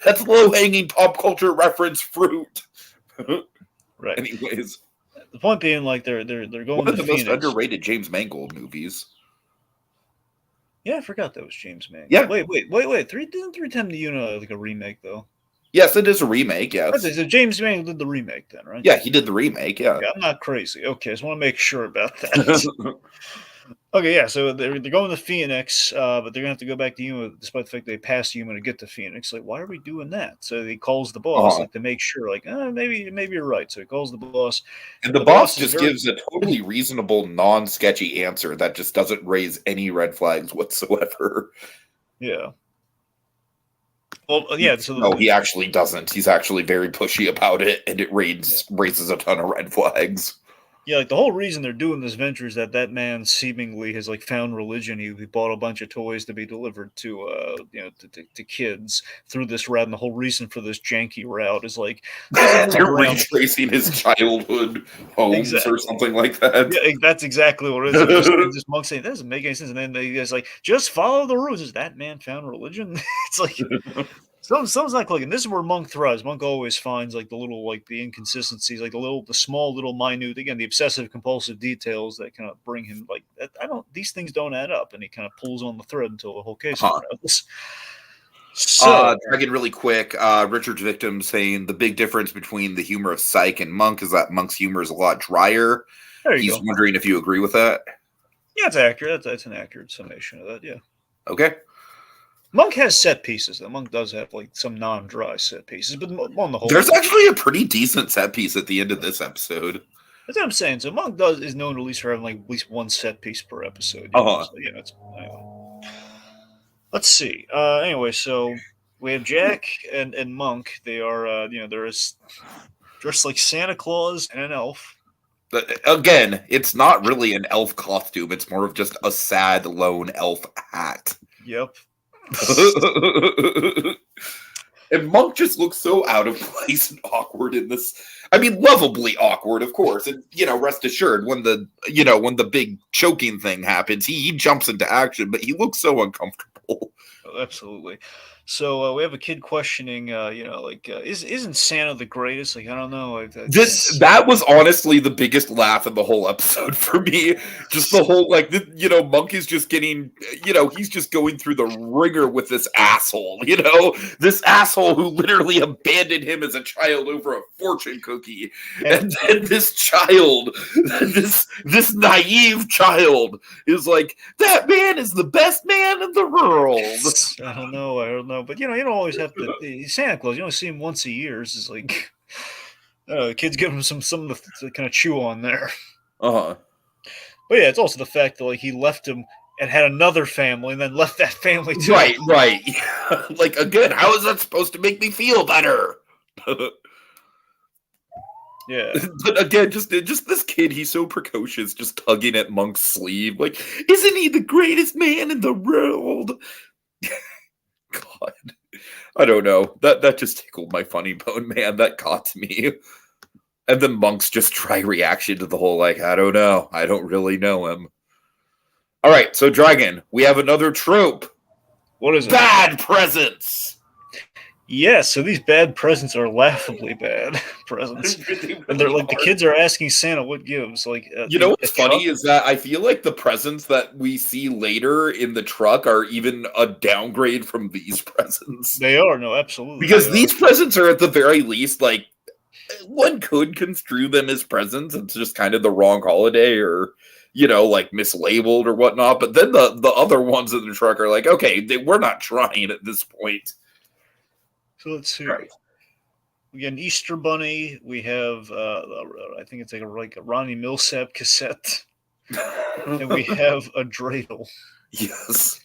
That's low hanging pop culture reference fruit. Right. Anyways, the point being, they're going one of to the Phoenix. most underrated James Mangold movies. Yeah, I forgot that was James Mangold. Yeah. Wait. Didn't 310 to Yuma a remake though? Yes, it is a remake, yes. So James Mangold did the remake then, right? Yeah, he did the remake, yeah. I'm not crazy. Okay, I just want to make sure about that. Okay, yeah, so they're going to Phoenix, but they're going to have to go back to Yuma despite the fact they passed Yuma to get to Phoenix. Like, why are we doing that? So he calls the boss to make sure, maybe you're right. So he calls the boss. And the boss just gives a totally reasonable, non-sketchy answer that just doesn't raise any red flags whatsoever. Yeah. Well, yeah. So he actually doesn't. He's actually very pushy about it, and it raises a ton of red flags. Yeah, the whole reason they're doing this venture is that man seemingly has found religion. He bought a bunch of toys to be delivered to to kids through this route, and the whole reason for this janky route is they're retracing his childhood homes or something like that. Yeah, that's exactly what it is. This monk saying that doesn't make any sense, and then they guys just follow the rules. Is that man found religion? It's like. Someone's not clicking. This is where Monk thrives. Monk always finds the little the inconsistencies, the small little minute, again, the obsessive compulsive details that kind of bring him these things don't add up, and he kind of pulls on the thread until the whole case unravels. So, Dragon, really quick, Richard's victim saying the big difference between the humor of Psych and Monk is that Monk's humor is a lot drier. He's wondering if you agree with that. Yeah, it's accurate. That's an accurate summation of that. Yeah. Okay. Monk has set pieces. The Monk does have some non-dry set pieces, but on the whole, there's actually a pretty decent set piece at the end of this episode. That's what I'm saying. So Monk is known at least for having at least one set piece per episode. Anyway. Let's see. Anyway, so we have Jack and Monk. They are they're dressed like Santa Claus and an elf. Again, it's not really an elf costume. It's more of just a sad lone elf hat. Yep. And Monk just looks so out of place and awkward in this. I mean, lovably awkward, of course. And rest assured, when the big choking thing happens, he jumps into action, but he looks so uncomfortable. Oh, absolutely. So we have a kid questioning, isn't Santa the greatest? Like, I don't know. That was honestly the biggest laugh in the whole episode for me. Just the whole Monk is just getting, he's just going through the ringer with this asshole. This asshole who literally abandoned him as a child over a fortune cookie, and then this child, this naive child, is like, that man is the best man in the world. I don't know, but you don't always have to. Santa Claus, you only see him once a year. It's like, the kids give him something to kind of chew on there. Uh-huh. But yeah, it's also the fact that like he left him and had another family, and then left that family too. Right. Like, again, how is that supposed to make me feel better? Yeah. But again, just this kid, he's so precocious, just tugging at Monk's sleeve. Like, isn't he the greatest man in the world? God. I don't know. That just tickled my funny bone, man. That got to me. And then Monk's just dry reaction to the whole, like, I don't know. I don't really know him. All right, so Dragon, we have another trope. What is it? Bad presents. Yes, so these bad presents are laughably bad presents. And they're like, the kids are asking Santa what gives. Like, what's funny is that I feel like the presents that we see later in the truck are even a downgrade from these presents. They are, no, absolutely. Because these presents are at the very least, like, one could construe them as presents. It's just kind of the wrong holiday or, like mislabeled or whatnot. But then the other ones in the truck are like, okay, we're not trying at this point. So let's see. Right. We get an Easter Bunny. We have, I think it's like a Ronnie Millsap cassette. And we have a dreidel. Yes.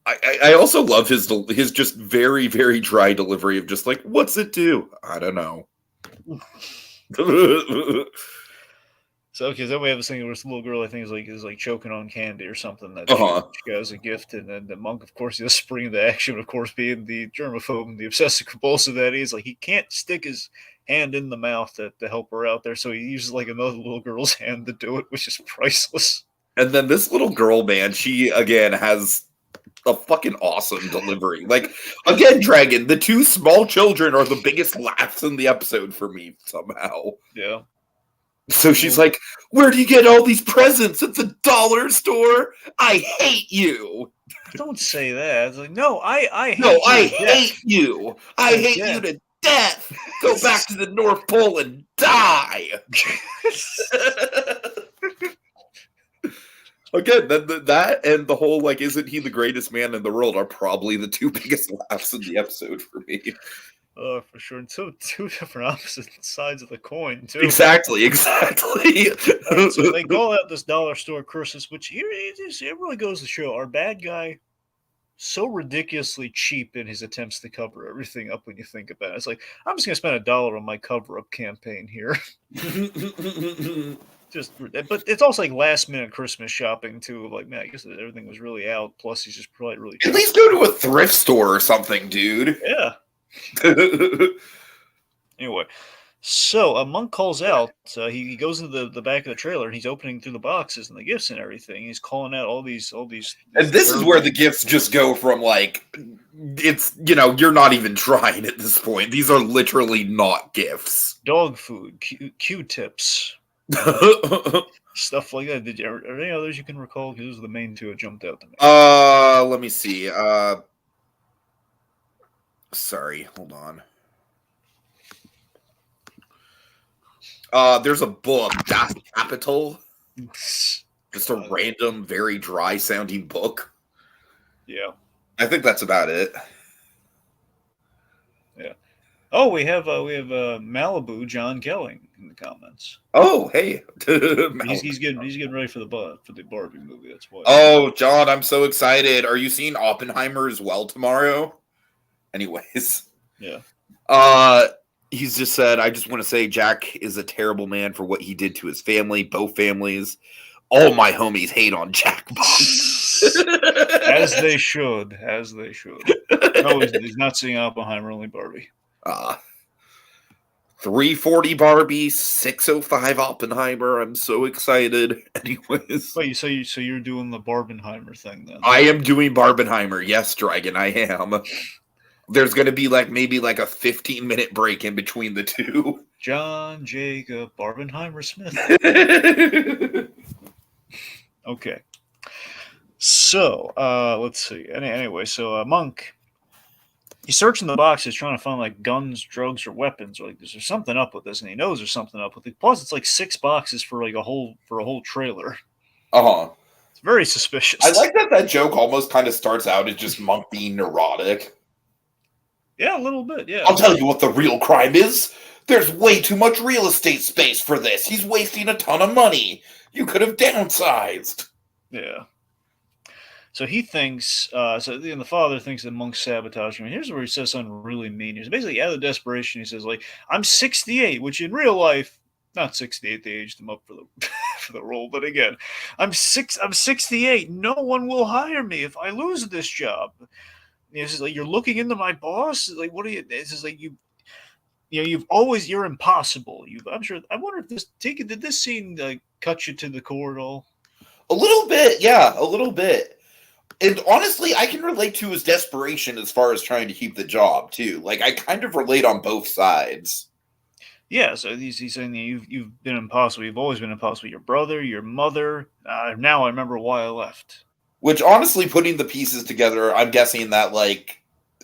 I also love his just very, very dry delivery of just like, what's it do? I don't know. So okay, then we have this thing where this little girl I think is like choking on candy or something that she got as a gift, and then the Monk, of course, he'll spring into action. Of course, being the germaphobe and the obsessive compulsive that he's, like, he can't stick his hand in the mouth to help her out there, so he uses like another little girl's hand to do it, which is priceless. And then this little girl, man, she again has a fucking awesome delivery. Like, again, Dragon, the two small children are the biggest laughs in the episode for me somehow. Yeah. So she's like, where do you get all these presents? At the dollar store? I hate you. Don't say that. It's like, no, I hate no, you. I hate you. I hate you to death. Go back to the North Pole and die. Again, that and the whole, like, isn't he the greatest man in the world are probably the two biggest laughs in the episode for me. For sure. And two different opposite sides of the coin, too. Exactly. So they call out this dollar store curses, which it really goes to show our bad guy so ridiculously cheap in his attempts to cover everything up when you think about it. It's like, I'm just going to spend $1 on my cover-up campaign here. But it's also like last-minute Christmas shopping, too. Like, man, I guess everything was really out. Plus, he's just probably really cheap. At least go to a thrift store or something, dude. Yeah. Anyway, so Monk calls out. He goes into the back of the trailer and he's opening through the boxes and the gifts and everything. He's calling out all these. And this is where the gifts just go from, like, it's, you're not even trying at this point. These are literally not gifts. Dog food, Q-tips, stuff like that. Are there any others you can recall? Because those are the main two that jumped out to me. Let me see. Sorry, hold on. There's a book, Das Kapital. Just a random, very dry sounding book. Yeah. I think that's about it. Yeah. Oh, we have Malibu John Gelling in the comments. Oh, hey. he's getting ready for the Barbie movie. That's why. Oh, John, I'm so excited. Are you seeing Oppenheimer as well tomorrow? Anyways. Yeah. He's just said, I just want to say Jack is a terrible man for what he did to his family, both families. All my homies hate on Jack As they should. As they should. No, he's not seeing Oppenheimer, only Barbie. 340 Barbie, 605 Oppenheimer. I'm so excited. Anyways. Wait, so you're doing the Barbenheimer thing then? I am doing Barbenheimer. Yes, Dragon, I am. There's going to be maybe a 15-minute break in between the two. John Jacob Barbenheimer Smith. Okay. So, let's see. Anyway, so Monk, he's searching the boxes trying to find guns, drugs, or weapons. Or there's something up with this, and he knows there's something up with it. Plus, it's 6 boxes for a whole trailer. It's very suspicious. I like that joke almost kind of starts out as just Monk being neurotic. Yeah, a little bit, yeah. I'll tell you what the real crime is. There's way too much real estate space for this. He's wasting a ton of money. You could have downsized. Yeah. So he thinks, the father thinks that Monk's sabotaging him. Here's where he says something really mean. He's basically, out of desperation, he says, I'm 68, which in real life, not 68, they aged him up for the for the role, but again, I'm 68. No one will hire me if I lose this job. It's just you're looking into my boss. What are you? It's just you're impossible. I'm sure. I wonder if did this scene cut you to the core at all? A little bit, yeah, a little bit. And honestly, I can relate to his desperation as far as trying to keep the job too. I kind of relate on both sides. Yeah, so he's saying you've been impossible. You've always been impossible. Your brother, your mother. Now I remember why I left. Which, honestly, putting the pieces together, I'm guessing that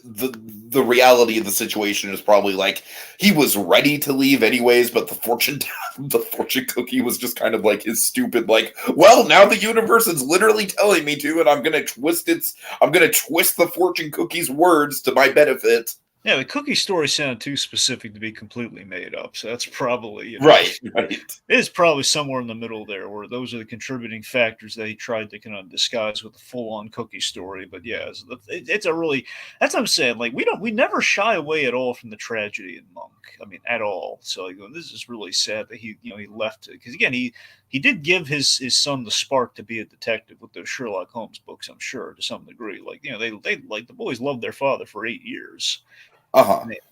the reality of the situation is probably he was ready to leave anyways, but the fortune cookie was just kind of his stupid well, now the universe is literally telling me to, and I'm gonna twist the fortune cookie's words to my benefit. Yeah, the cookie story sounded too specific to be completely made up, so that's probably right. It is probably somewhere in the middle there, where those are the contributing factors that he tried to kind of disguise with the full-on cookie story. But yeah, it's a really, that's what I'm saying. We never shy away at all from the tragedy in Monk. I mean, at all. So this is really sad that he left it, because again he did give his son the spark to be a detective with those Sherlock Holmes books. I'm sure to some degree. They the boys loved their father for 8 years.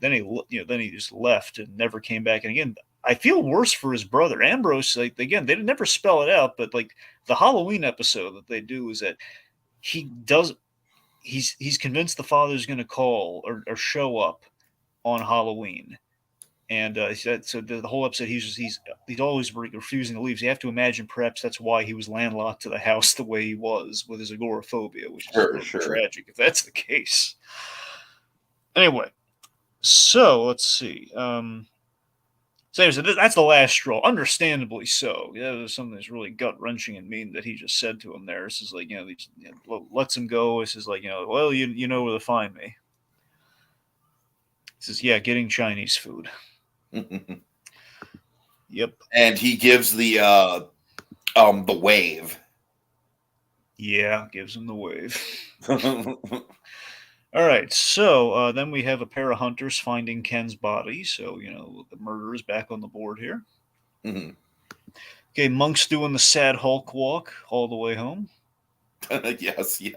Then he just left and never came back. And again, I feel worse for his brother Ambrose. Again, they never spell it out, but the Halloween episode that they do is that he's convinced the father's going to call or show up on Halloween, and so the whole episode he's always refusing to leave. So you have to imagine perhaps that's why he was landlocked to the house the way he was with his agoraphobia, which is tragic if that's the case. Anyway. So let's see. So that's the last straw. Understandably so. Yeah, there's something that's really gut wrenching and mean that he just said to him there. This is lets him go. This is well, you know where to find me. He says, yeah, getting Chinese food. Yep. And he gives the wave. Yeah, gives him the wave. All right, so then we have a pair of hunters finding Ken's body. So, the murder is back on the board here. Mm-hmm. Okay, Monk's doing the sad Hulk walk all the way home. Yes. In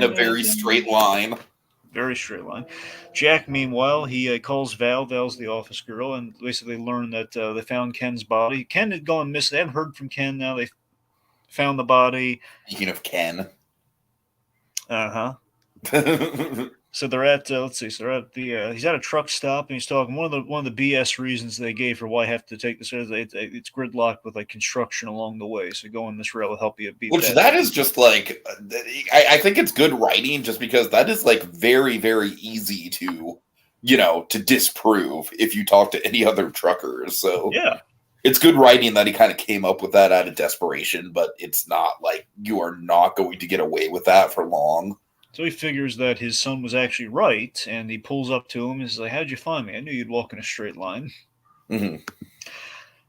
a very straight line. Very straight line. Jack, meanwhile, he calls Val. Val's the office girl, and basically learn that they found Ken's body. Ken had gone missing. They haven't heard from Ken now. They found the body. Speaking of Ken. Uh-huh. So they're at let's see. So they're at the he's at a truck stop and he's talking. One of the BS reasons they gave for why I have to take this is it's gridlocked with construction along the way. So going this rail will help you beat. Which that is just I think it's good writing just because that is very, very easy to to disprove if you talk to any other truckers. So yeah. It's good writing that he kind of came up with that out of desperation, but it's not you are not going to get away with that for long. So he figures that his son was actually right, and he pulls up to him and is like, how'd you find me? I knew you'd walk in a straight line. Mm-hmm.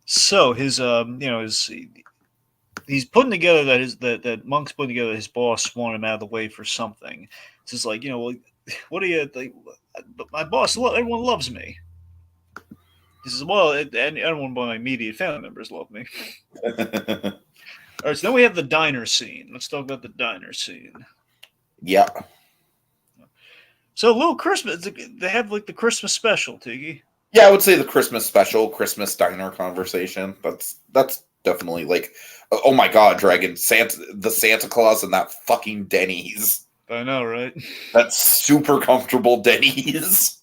So his he's putting together that Monk's putting together his boss wanted him out of the way for something. It's just what do you my boss, everyone loves me. He says, well, and everyone but my immediate family members love me. All right, so then we have the diner scene. Let's talk about the diner scene. Yeah. So, a little Christmas. They have like the Christmas special, Tiki. Yeah, I would say the Christmas special, Christmas diner conversation. That's definitely like, oh my god, Dragon, the Santa Claus and that fucking Denny's. I know, right? That super comfortable Denny's.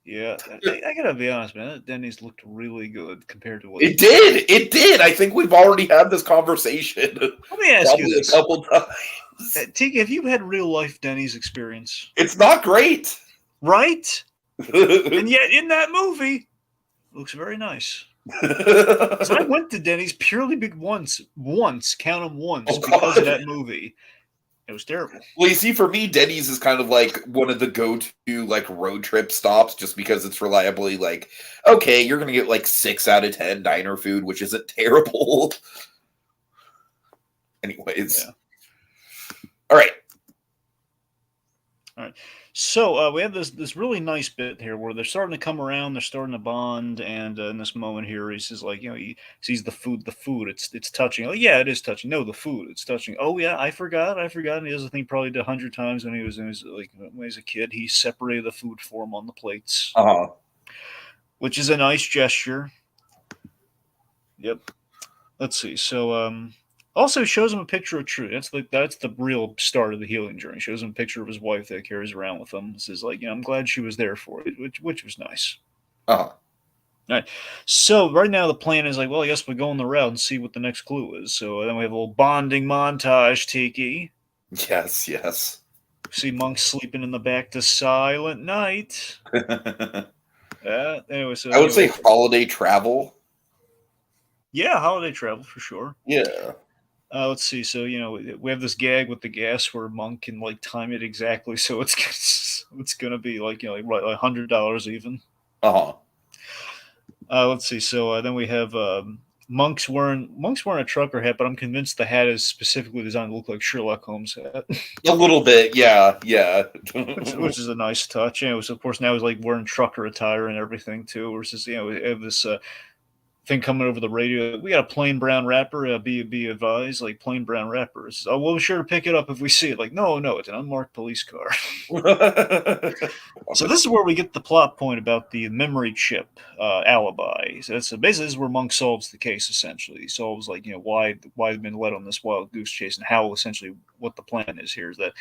Yeah, I gotta be honest, man. That Denny's looked really good compared to what It did. It did. I think we've already had this conversation Let me ask you probably a this, couple times. Tiki. Have you had real life Denny's experience? It's not great. Right? And yet, in that movie, it looks very nice. So I went to Denny's purely once, count them once, because of that movie. It was terrible. Well, you see, for me, Denny's is kind of like one of the go-to like road trip stops, just because it's reliably like, okay, you're gonna get like 6 out of 10 diner food, which isn't terrible. Anyways, Yeah. All right. So we have this really nice bit here where they're starting to come around, they're starting to bond, and in this moment here, he says like, he sees the food, it's touching. Oh yeah, it is touching. No, the food, it's touching. Oh yeah, I forgot. And he does the thing probably 100 times when he was when he was a kid. He separated the food for him on the plates, which is a nice gesture. Yep. Let's see. So also shows him a picture of True. That's the real start of the healing journey. Shows him a picture of his wife that he carries around with him. Says like, I'm glad she was there for it, which was nice. All right. So right now the plan is like, well, I guess we go on the route and see what the next clue is. So then we have a little bonding montage, Tiki. Yes. See Monk sleeping in the back to Silent Night. Anyway, so I would say holiday travel. Yeah, holiday travel for sure. Yeah. Let's see. So we have this gag with the gas where Monk can like time it exactly, so it's gonna be like like $100 even. Let's see. So then we have Monk's wearing a trucker hat, but I'm convinced the hat is specifically designed to look like Sherlock Holmes' hat. A little bit, yeah. which is a nice touch. So of course now he's like wearing trucker attire and everything too. Versus we have this thing coming over the radio. We got a plain brown wrapper. Be advised, like plain brown wrappers. Oh, we'll be sure to pick it up if we see it. Like, no, it's an unmarked police car. So this is where we get the plot point about the memory chip alibi. So basically this is where Monk solves the case. Essentially, he solves like why they've been led on this wild goose chase and how essentially what the plan is here is that.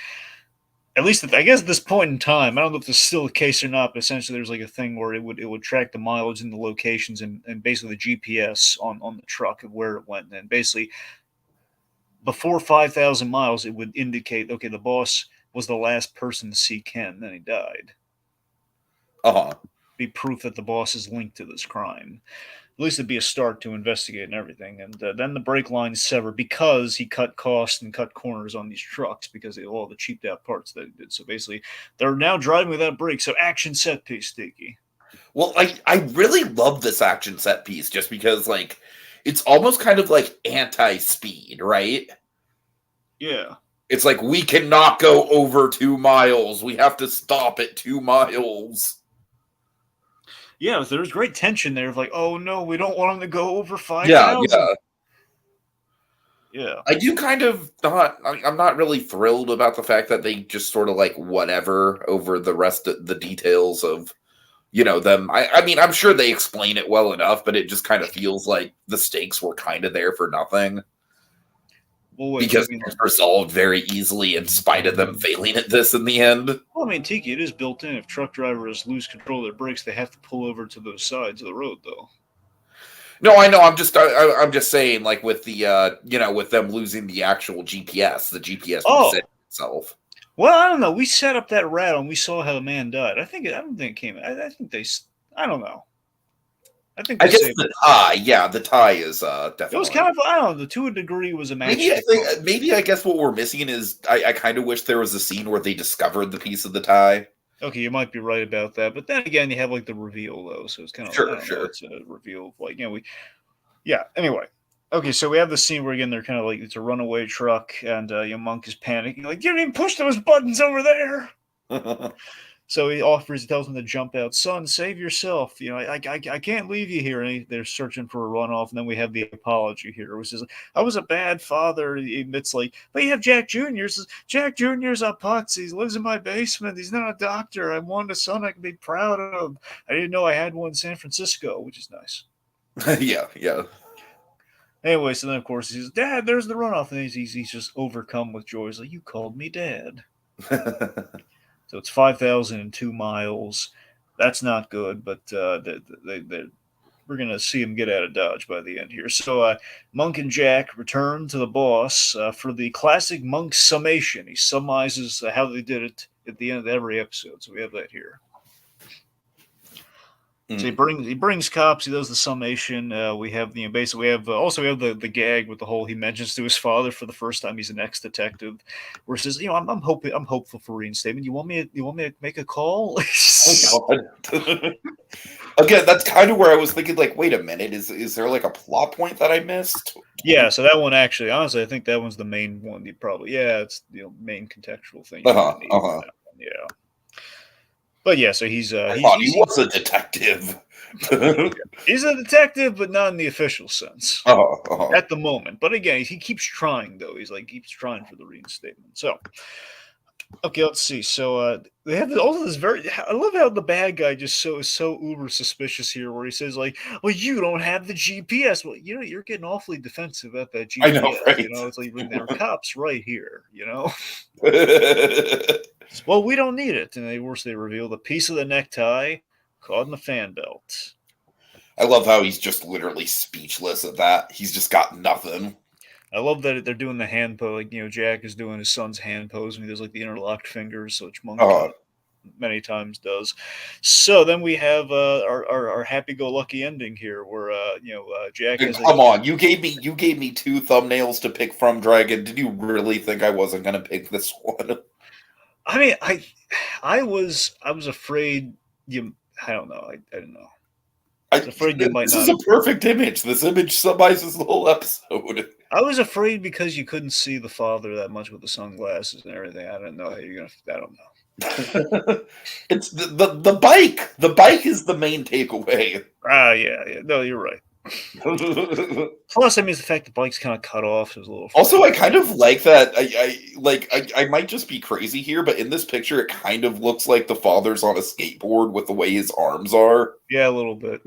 At least I guess at this point in time, I don't know if this is still the case or not, but essentially there's like a thing where it would track the mileage and the locations and basically the GPS on the truck of where it went. And basically before 5,000 miles, it would indicate, okay, the boss was the last person to see Ken, then he died. Be proof that the boss is linked to this crime. At least it'd be a start to investigate and everything. And then the brake lines sever because he cut costs and cut corners on these trucks because of all the cheaped out parts that he did. So basically, they're now driving without brakes. So action set piece, Tiki. Well, I really love this action set piece just because like it's almost kind of like anti-speed, right? Yeah. It's like we cannot go over 2 miles. We have to stop at 2 miles. Yeah, there's great tension there of like, oh no, we don't want him to go over 5,000. Yeah. I do kind of I'm not really thrilled about the fact that they just sort of like whatever over the rest of the details of them. I mean, I'm sure they explain it well enough, but it just kind of feels like the stakes were kind of there for nothing. Well, because it was resolved very easily in spite of them failing at this in the end. Well, I mean, Tiki, it is built in. If truck drivers lose control of their brakes, they have to pull over to those sides of the road, though. No, I know. I'm just saying, like with the with them losing the actual GPS, the GPS reset itself. Well, I don't know. We set up that route and we saw how the man died. I don't think it came. I think they. I don't know. I guess the tie. Yeah, the tie is definitely. It was kind of, I don't know, to a degree was a match. Maybe I guess what we're missing is I kind of wish there was a scene where they discovered the piece of the tie. Okay, you might be right about that, but then again, you have like the reveal though, so it's kind of sure. It's a reveal of like Anyway, okay, so we have the scene where again they're kind of like it's a runaway truck, and Monk is panicking like you didn't even push those buttons over there. So he tells him to jump out. Son, save yourself. I can't leave you here. And they're searching for a runoff. And then we have the apology here, which is, I was a bad father. He admits, like, but you have Jack Jr. Says, Jack Jr.'s a putz. He lives in my basement. He's not a doctor. I want a son I can be proud of. I didn't know I had one in San Francisco, which is nice. Yeah, yeah. Anyway, so then, of course, he says, Dad, there's the runoff. And he's just overcome with joy. He's like, you called me Dad. So it's 5,002 miles. That's not good, but we're going to see him get out of Dodge by the end here. So Monk and Jack return to the boss for the classic Monk summation. He summarizes how they did it at the end of every episode. So we have that here. So he brings cops. He does the summation. We have basically we have the gag with the whole he mentions to his father for the first time he's an ex-detective, where he says, I'm hopeful for reinstatement. You want me to make a call? Oh, God. Again, that's kind of where I was thinking, like, wait a minute, is there like a plot point that I missed? Yeah, so that one actually, honestly, I think that one's the main one. It's the main contextual thing. Yeah. But yeah, so he was a detective. He's a detective, but not in the official sense at the moment. But again, he keeps trying, though. Keeps trying for the reinstatement. So, okay, let's see. So they have also this I love how the bad guy just is so uber suspicious here, where he says, like, well, you don't have the GPS. Well, you're getting awfully defensive at that GPS. I know, right? It's like, there are cops right here, Well, we don't need it. And they reveal the piece of the necktie caught in the fan belt. I love how he's just literally speechless at that. He's just got nothing. I love that they're doing the hand pose. Like, Jack is doing his son's hand pose, and he does like the interlocked fingers, which Monk many times does. So then we have our happy-go-lucky ending here, where Jack. Come on, you gave me two thumbnails to pick from, Dragon. Did you really think I wasn't going to pick this one? I mean, I was afraid you. I don't know. I didn't know. I was afraid you might not. This is a perfect image. This image summarizes the whole episode. I was afraid because you couldn't see the father that much with the sunglasses and everything. I didn't know how you're gonna. I don't know. It's the bike. The bike is the main takeaway. Yeah. No, you're right. Plus, the fact the bike's kind of cut off is a little. Also, I kind of like that. I might just be crazy here, but in this picture, it kind of looks like the father's on a skateboard with the way his arms are. Yeah, a little bit.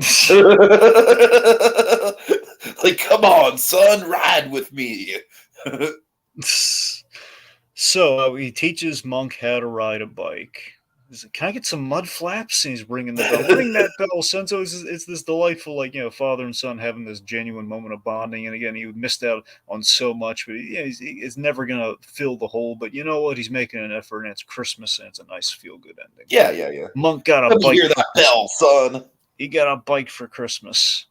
Like, come on, son, ride with me. So he teaches Monk how to ride a bike. Can I get some mud flaps? And he's ringing the bell. Ring that bell, son. So it's this delightful, father and son having this genuine moment of bonding. And again, he missed out on so much, but he's never going to fill the hole. But you know what? He's making an effort, and it's Christmas, and it's a nice feel-good ending. Yeah. Monk got a bike. Let me hear that bell, son. He got a bike for Christmas.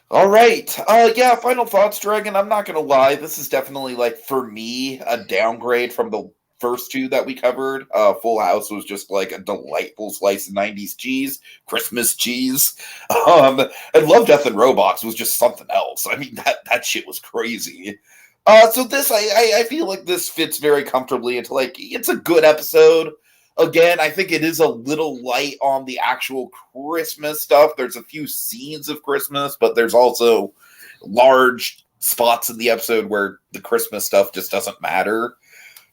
All right. Final thoughts, Dragon. I'm not going to lie. This is definitely, for me, a downgrade from the first two that we covered. Full House was just like a delightful slice of 90s cheese, Christmas cheese. And Love, Death, and Robots was just something else. I mean, that shit was crazy. So this, I feel like this fits very comfortably into, it's a good episode. Again, I think it is a little light on the actual Christmas stuff. There's a few scenes of Christmas, but there's also large spots in the episode where the Christmas stuff just doesn't matter.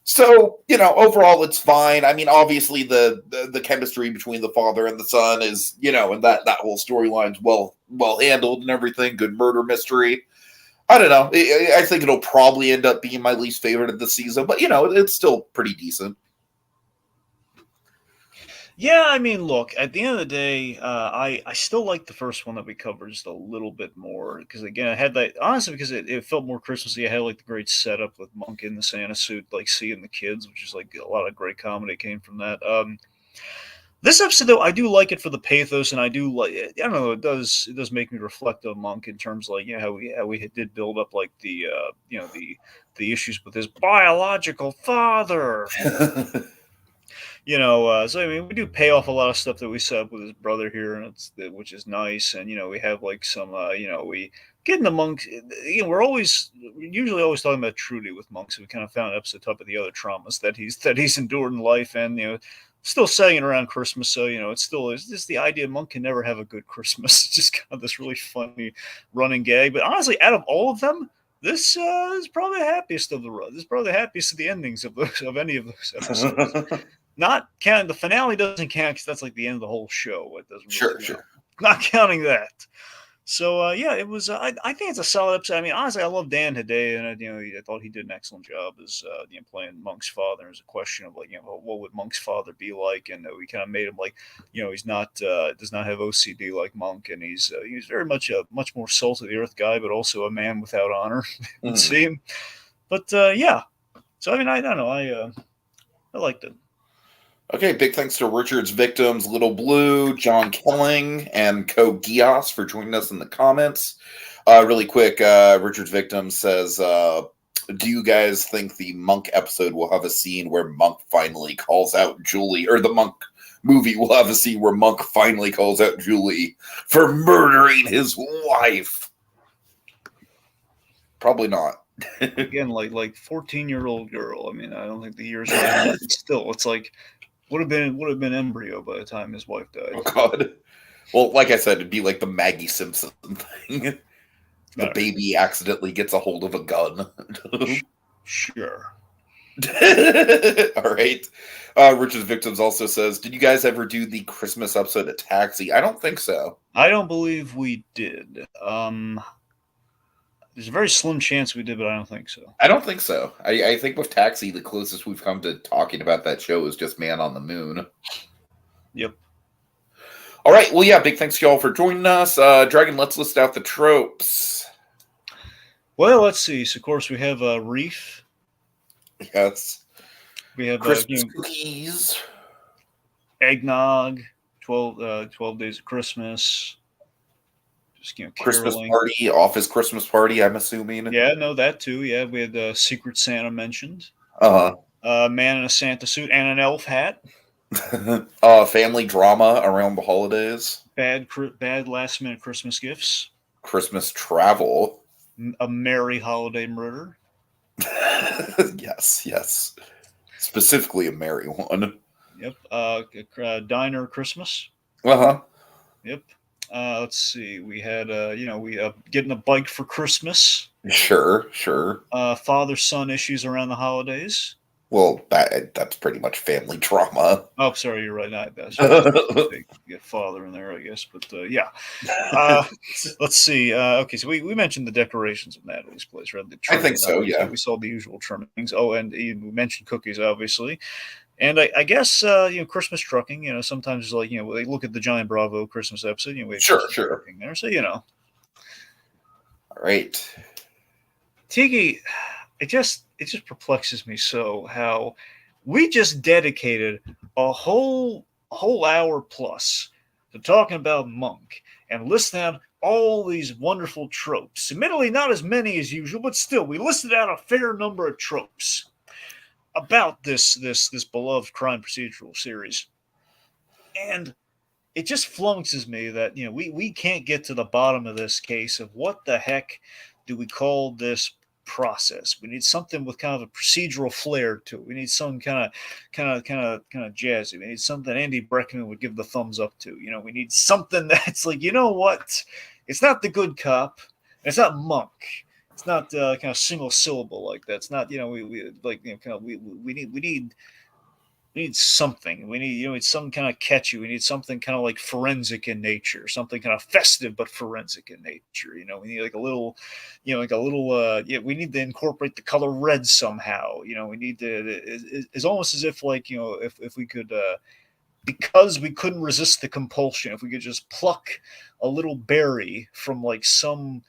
So, overall, it's fine. I mean, obviously, the chemistry between the father and the son is, and that whole storyline's well handled and everything. Good murder mystery. I don't know. I think it'll probably end up being my least favorite of the season, but, it's still pretty decent. Yeah, I mean, look, at the end of the day, I still like the first one that we covered just a little bit more, because, again, I had that, honestly, because it felt more Christmassy. I had, the great setup with Monk in the Santa suit, seeing the kids, which is, a lot of great comedy came from that. This episode, though, I do like it for the pathos, and I do like it. I don't know, it does make me reflect on Monk in terms of, how we did build up, the issues with his biological father. So I mean, we do pay off a lot of stuff that we set up with his brother here, and which is nice. And we have like some, we get into monks. We're usually always talking about Trudy with monks. We kind of found episode top of the other traumas that he's endured in life, and still saying it around Christmas. So it's just the idea Monk can never have a good Christmas. It's just kind of this really funny running gag. But honestly, out of all of them, this is probably the happiest of the run. This is probably the happiest of the endings of any of those episodes. Not counting the finale doesn't count because that's like the end of the whole show. It doesn't really, Sure. Not counting that. So yeah, it was. I think it's a solid episode. I mean, honestly, I love Dan Hedaya, and I thought he did an excellent job as playing Monk's father. There's a question of like, what would Monk's father be like, and we kind of made him like, he's not does not have OCD like Monk, and he's very much a much more salt of the earth guy, but also a man without honor. It would seem. But yeah, so I mean, I don't know, I liked it. Okay, big thanks to Richard's Victims, Little Blue, John Killing, and Co Gios for joining us in the comments. Really quick, Richard's Victims says, do you guys think the Monk episode will have a scene where Monk finally calls out Julie, or the Monk movie will have a scene where Monk finally calls out Julie for murdering his wife? Probably not. Again, like 14-year-old girl. I mean, I don't think the years are still. It's like would have been embryo by the time his wife died. Oh God. Well, like I said, it'd be like the Maggie Simpson thing. The baby accidentally gets a hold of a gun. Sure. All right. Richard's Victims also says, did you guys ever do the Christmas episode of Taxi? I don't think so. I don't believe we did. There's a very slim chance we did, but I don't think so. I don't think so. I think with Taxi, the closest we've come to talking about that show is just Man on the Moon. Yep. All right. Well, yeah, big thanks to y'all for joining us. Dragon, let's list out the tropes. Well, let's see. So, of course, we have Reef. Yes. We have Christmas cookies. Eggnog, 12 Days of Christmas. Just, Christmas caroling. party, office Christmas party, I'm assuming. Yeah, no, that too. Yeah, we had Secret Santa mentioned. Man in a Santa suit and an elf hat. Family drama around the holidays. Bad last minute Christmas gifts. Christmas travel. A merry holiday murder. Yes. Specifically a merry one. Yep. Diner Christmas. Yep. Let's see. We had getting a bike for Christmas. Sure. Father-son issues around the holidays. Well, that's pretty much family drama. Oh, sorry, you're right. Get father in there, I guess. But yeah. Let's see. Okay, so we mentioned the decorations of Natalie's place, right? I think so, yeah. We saw the usual trimmings. Oh, and we mentioned cookies, obviously. And I guess Christmas trucking. Sometimes like they look at the Giant Bravo Christmas episode. We have sure trucking there. So All right, Tiki, it just perplexes me so how we just dedicated a whole hour plus to talking about Monk and listing out all these wonderful tropes. Admittedly, not as many as usual, but still, we listed out a fair number of tropes about this beloved crime procedural series, and it just flummoxes me that we can't get to the bottom of this case of what the heck do we call this process. We need something with kind of a procedural flair to it. We need some kind of jazzy. We need something Andy Breckman would give the thumbs up to. We need something that's like, what? It's not The Good Cop. It's not Monk. It's not kind of single syllable like that. It's not, we need something. We need, it's something kind of catchy. We need something kind of like forensic in nature, something kind of festive but forensic in nature. We need like a little, we need to incorporate the color red somehow. We need to. It's almost as if like if we could. Because we couldn't resist the compulsion, if we could just pluck a little berry from like some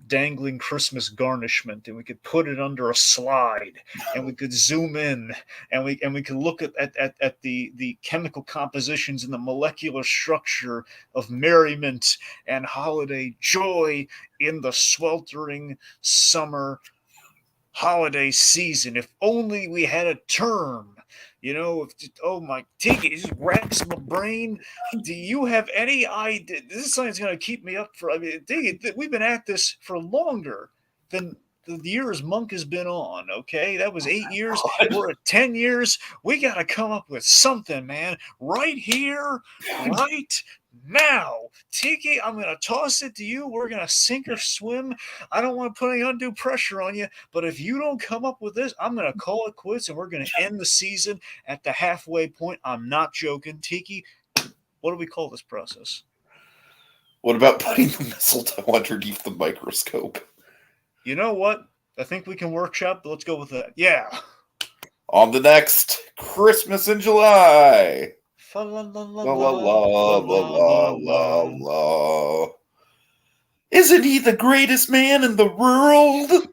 dangling Christmas garnishment, and we could put it under a slide, and we could zoom in, and we could look at the chemical compositions and the molecular structure of merriment and holiday joy in the sweltering summer holiday season. If only we had a term Oh my, Tiki, it just racks my brain. Do you have any idea? This is something that's going to keep me up for. I mean, Tiki, we've been at this for longer than the years Monk has been on. Okay, that was 8 years. We're at 10 years. We got to come up with something, man. Right here, right now. Tiki, I'm going to toss it to you. We're going to sink or swim. I don't want to put any undue pressure on you, but if you don't come up with this, I'm going to call it quits and we're going to end the season at the halfway point. I'm not joking. Tiki, what do we call this process? What about putting the mistletoe underneath the microscope? You know what? I think we can workshop, but let's go with that. Yeah. On the next Christmas in July. Fa la la la La la la la la la la la la la la. la. Isn't he the greatest man in the world?